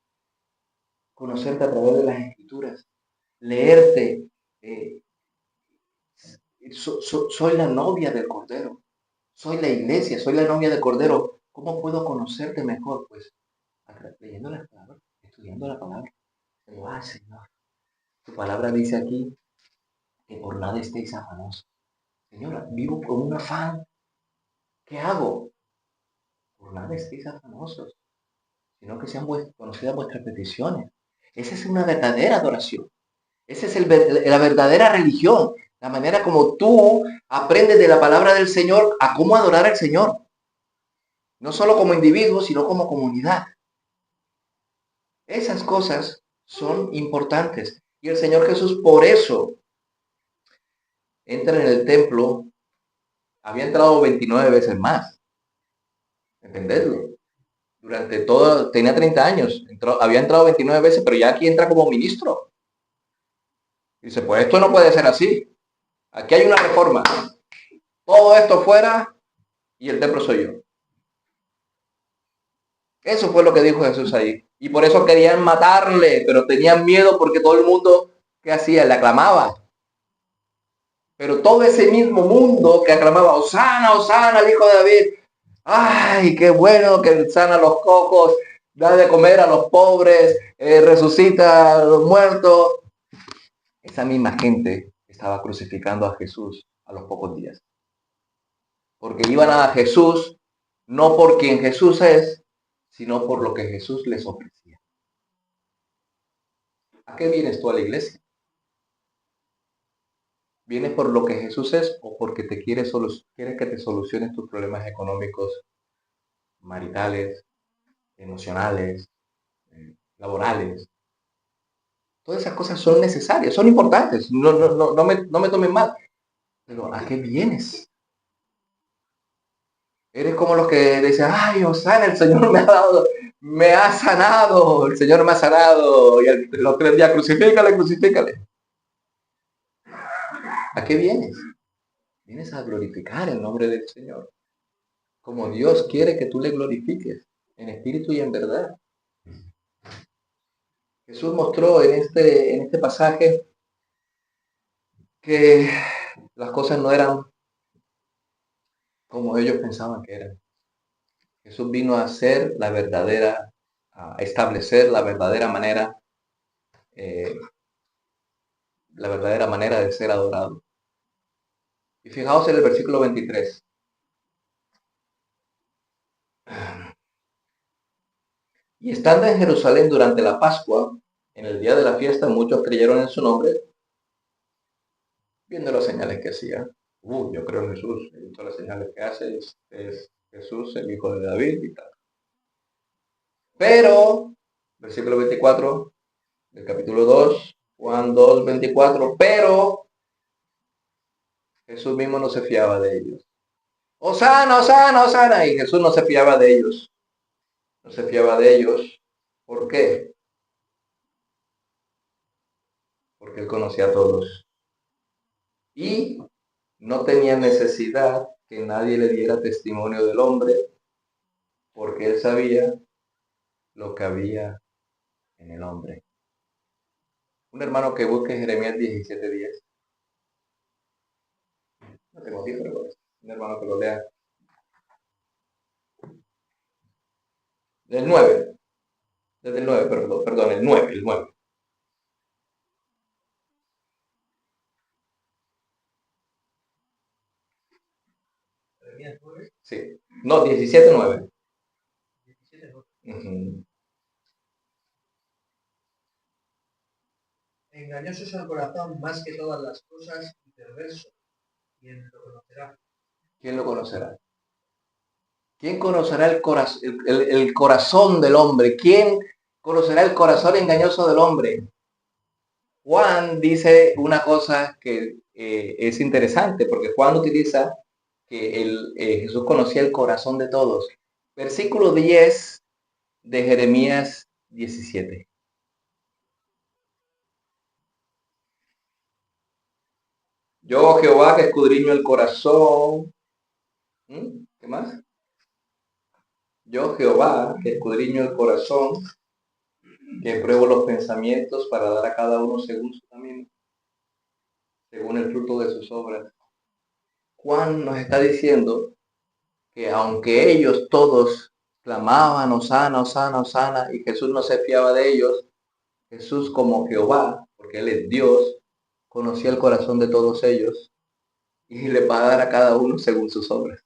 conocerte a través de las escrituras, leerte. Soy la novia del Cordero, soy la iglesia, soy la novia del Cordero. ¿Cómo puedo conocerte mejor? Pues leyendo las palabras, estudiando la palabra. Digo, ay Señor, tu palabra dice aquí que por nada estéis afanosos. Señora, vivo con un afán. ¿Qué hago? Por nada estéis afanosos, sino que sean conocidas vuestras peticiones. Esa es una verdadera adoración. Esa es la verdadera religión. La manera como tú aprendes de la palabra del Señor a cómo adorar al Señor. No solo como individuo, sino como comunidad. Esas cosas son importantes. Y el Señor Jesús por eso entra en el templo. Había entrado 29 veces más. ¿Entendedlo? Durante todo, tenía 30 años. Había entrado 29 veces, pero ya aquí entra como ministro. Dice, pues esto no puede ser así. Aquí hay una reforma. Todo esto fuera y el templo soy yo. Eso fue lo que dijo Jesús ahí. Y por eso querían matarle, pero tenían miedo porque todo el mundo, ¿qué hacía? Le aclamaba. Pero todo ese mismo mundo que aclamaba, Hosana, Hosana, el hijo de David. Ay, qué bueno que sana a los cojos, da de comer a los pobres, resucita a los muertos. Esa misma gente estaba crucificando a Jesús a los pocos días. Porque iban a Jesús no por quien Jesús es, sino por lo que Jesús les ofrecía. ¿A qué vienes tú a la iglesia? ¿Vienes por lo que Jesús es o porque quieres que te soluciones tus problemas económicos, maritales, emocionales, laborales? Todas esas cosas son necesarias, son importantes, no me tomen mal. Pero ¿a qué vienes? Eres como los que dicen, ay, Osana, el Señor me ha sanado, el Señor me ha sanado, y los 3 días, crucifícale. ¿A qué vienes? Vienes a glorificar el nombre del Señor, como Dios quiere que tú le glorifiques, en espíritu y en verdad. Jesús mostró en este pasaje que las cosas no eran como ellos pensaban que eran. Jesús vino a establecer la verdadera manera de ser adorado. Y fijaos en el versículo 23. Y estando en Jerusalén durante la Pascua, en el día de la fiesta, muchos creyeron en su nombre, viendo las señales que hacía. Yo creo en Jesús, he visto las señales que hace, es Jesús, el hijo de David y tal. Pero, versículo 24 del capítulo 2, Juan 2, 24, pero Jesús mismo no se fiaba de ellos. Osana, Osana, Osana, y Jesús no se fiaba de ellos. No se fiaba de ellos. ¿Por qué? Porque él conocía a todos. Y no tenía necesidad que nadie le diera testimonio del hombre, porque él sabía lo que había en el hombre. Un hermano que busque Jeremías 17:10. No tengo tiempo, pero un hermano que lo lea. Del 9. Desde el 9, perdón, el 9. Jeremías 9, Sí. No, 17:9. 17:9. Engañoso es el corazón más que todas las cosas y perverso. ¿Quién lo conocerá? ¿Quién lo conocerá? ¿Quién conocerá el corazón del hombre? ¿Quién conocerá el corazón engañoso del hombre? Juan dice una cosa que es interesante, porque Juan utiliza que Jesús conocía el corazón de todos. Versículo 10 de Jeremías 17. Yo, Jehová, que escudriño el corazón. ¿Qué más? Yo, Jehová, que escudriño el corazón, que pruebo los pensamientos para dar a cada uno según su camino, según el fruto de sus obras. Juan nos está diciendo que aunque ellos todos clamaban, Osana, Osana, Osana, y Jesús no se fiaba de ellos, Jesús como Jehová, porque Él es Dios, conocía el corazón de todos ellos y le va a dar a cada uno según sus obras.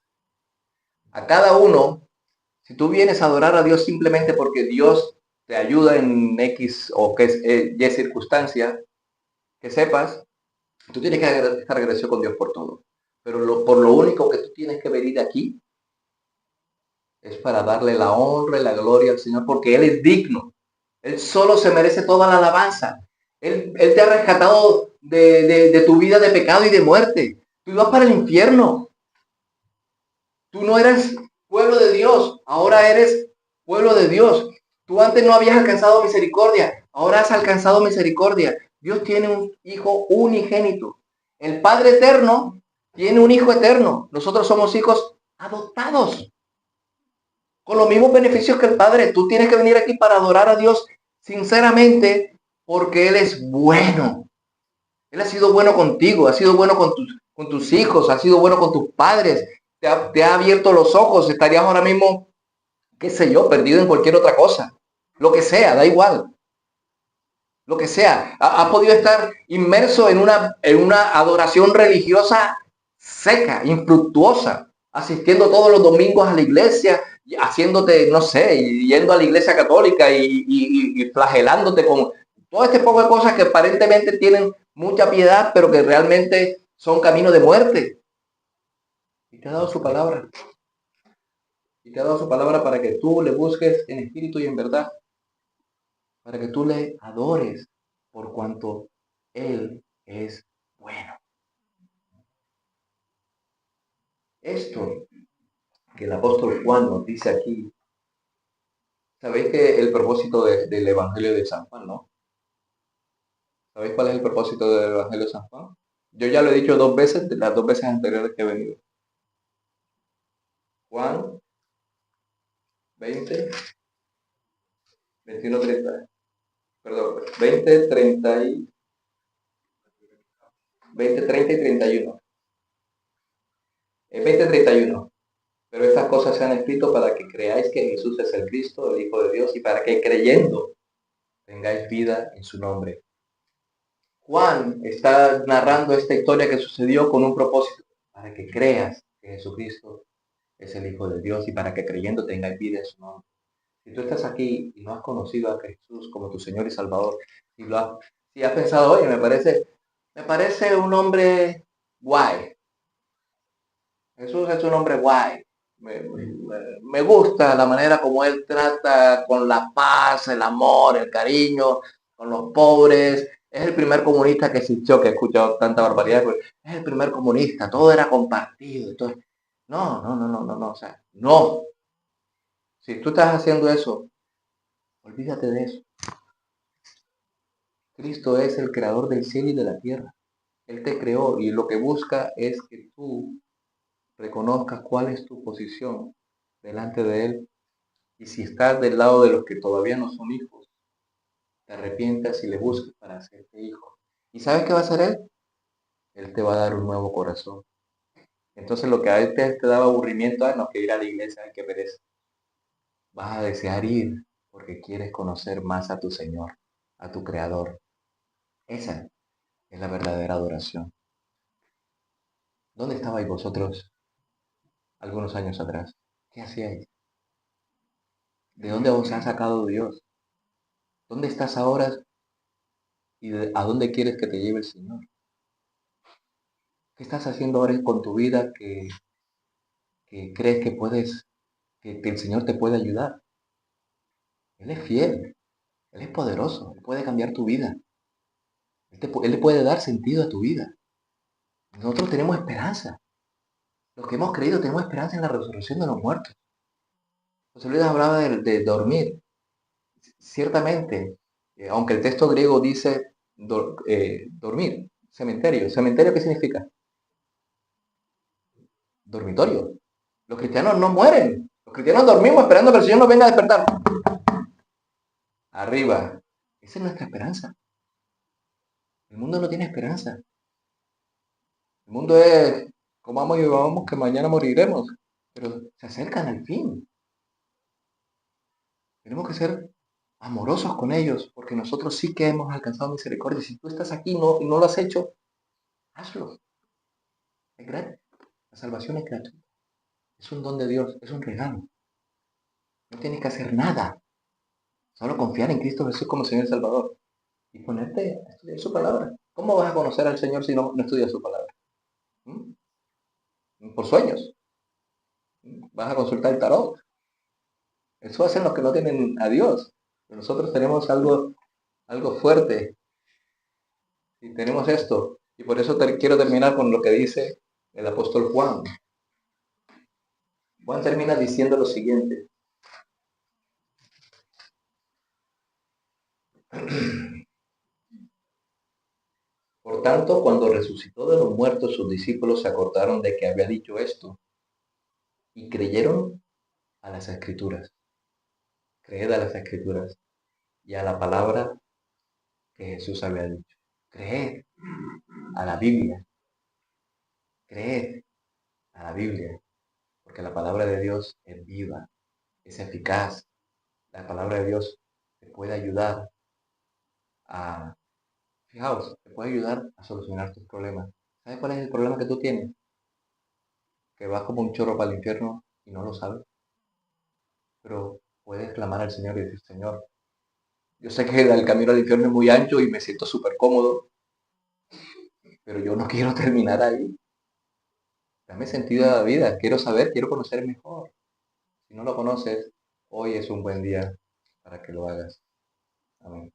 A cada uno, si tú vienes a adorar a Dios simplemente porque Dios te ayuda en X o Y circunstancia, que sepas, tú tienes que estar agradecido con Dios por todo. Pero por lo único que tú tienes que venir aquí es para darle la honra y la gloria al Señor, porque Él es digno. Él solo se merece toda la alabanza. Él te ha rescatado de tu vida de pecado y de muerte. Tú ibas para el infierno. Tú no eres pueblo de Dios, ahora eres pueblo de Dios. Tú antes no habías alcanzado misericordia, ahora has alcanzado misericordia. Dios tiene un hijo unigénito. El Padre eterno tiene un hijo eterno. Nosotros somos hijos adoptados, con los mismos beneficios que el Padre. Tú tienes que venir aquí para adorar a Dios sinceramente, porque Él es bueno. Él ha sido bueno contigo, ha sido bueno con tus hijos, ha sido bueno con tus padres. Te ha abierto los ojos. Estarías ahora mismo, qué sé yo, perdido en cualquier otra cosa. Lo que sea, da igual. Lo que sea. Has podido estar inmerso en una adoración religiosa seca, infructuosa, asistiendo todos los domingos a la iglesia, haciéndote, no sé, yendo a la iglesia católica y flagelándote Todo este poco de cosas que aparentemente tienen mucha piedad, pero que realmente son camino de muerte. Y te ha dado su palabra. Y te ha dado su palabra para que tú le busques en espíritu y en verdad. Para que tú le adores por cuanto Él es bueno. Esto que el apóstol Juan nos dice aquí, sabéis que el propósito del Evangelio de San Juan, ¿no? ¿Sabéis cuál es el propósito del Evangelio de San Juan? Yo ya lo he dicho 2 veces, las 2 veces anteriores que he venido. Juan 20, 21, 30, perdón, 20, 30 y 20, 30 y 31. Es 20, 31. Pero estas cosas se han escrito para que creáis que Jesús es el Cristo, el Hijo de Dios, y para que creyendo tengáis vida en su nombre. Juan está narrando esta historia que sucedió con un propósito, para que creas que Jesucristo es el Hijo de Dios y para que creyendo tengáis vida en su nombre. Si tú estás aquí y no has conocido a Jesús como tu Señor y Salvador, si has pensado, oye, me parece un hombre guay. Jesús es un hombre guay. Me gusta la manera como él trata con la paz, el amor, el cariño, con los pobres. Es el primer comunista que existió, que he escuchado tanta barbaridad. Pues, es el primer comunista, todo era compartido. Entonces, no, o sea, no. Si tú estás haciendo eso, olvídate de eso. Cristo es el creador del cielo y de la tierra. Él te creó y lo que busca es que tú reconozcas cuál es tu posición delante de Él. Y si estás del lado de los que todavía no son hijos, te arrepientas y le busques para hacerte hijo. ¿Y sabes qué va a hacer Él? Él te va a dar un nuevo corazón. Entonces lo que a él te daba aburrimiento, no que ir a la iglesia, hay que pereza. Vas a desear ir porque quieres conocer más a tu Señor, a tu Creador. Esa es la verdadera adoración. ¿Dónde estabais vosotros algunos años atrás? ¿Qué hacíais? ¿De dónde os ha sacado Dios? ¿Dónde estás ahora y a dónde quieres que te lleve el Señor? ¿Qué estás haciendo ahora con tu vida que crees que puedes, que el Señor te puede ayudar? Él es fiel, Él es poderoso, Él puede cambiar tu vida. Él le puede dar sentido a tu vida. Nosotros tenemos esperanza. Los que hemos creído tenemos esperanza en la resurrección de los muertos. José Luis hablaba de dormir. Ciertamente, aunque el texto griego dice dormir, cementerio. ¿Cementerio qué significa? Dormitorio. Los cristianos no mueren. Los cristianos dormimos esperando que el Señor nos venga a despertar. Arriba. Esa es nuestra esperanza. El mundo no tiene esperanza. El mundo es comamos y bebamos que mañana moriremos. Pero se acercan al fin. Tenemos que ser amorosos con ellos, porque nosotros sí que hemos alcanzado misericordia. Si tú estás aquí y no lo has hecho, hazlo. Es gratis. La salvación es gratuita. Es un don de Dios, es un regalo. No tienes que hacer nada. Solo confiar en Cristo Jesús como Señor y Salvador. Y ponerte a estudiar su palabra. ¿Cómo vas a conocer al Señor si no estudias su palabra? ¿Mm? Por sueños. Vas a consultar el tarot. Eso hacen los que no tienen a Dios. Nosotros tenemos algo fuerte y tenemos esto. Y por eso quiero terminar con lo que dice el apóstol Juan. Juan termina diciendo lo siguiente. Por tanto, cuando resucitó de los muertos, sus discípulos se acordaron de que había dicho esto y creyeron a las escrituras. Creed a las escrituras y a la palabra que Jesús había dicho. Creed a la Biblia. Creed a la Biblia. Porque la palabra de Dios es viva, es eficaz. La palabra de Dios te puede ayudar a, fijaos, te puede ayudar a solucionar tus problemas. ¿Sabes cuál es el problema que tú tienes? Que vas como un chorro para el infierno y no lo sabes. Pero puedes clamar al Señor y decir, Señor, Yo sé que el camino al infierno es muy ancho y me siento súper cómodo, pero yo no quiero terminar ahí. Dame sentido a la vida. Quiero saber, quiero conocer mejor. Si no lo conoces, hoy es un buen día para que lo hagas. Amén.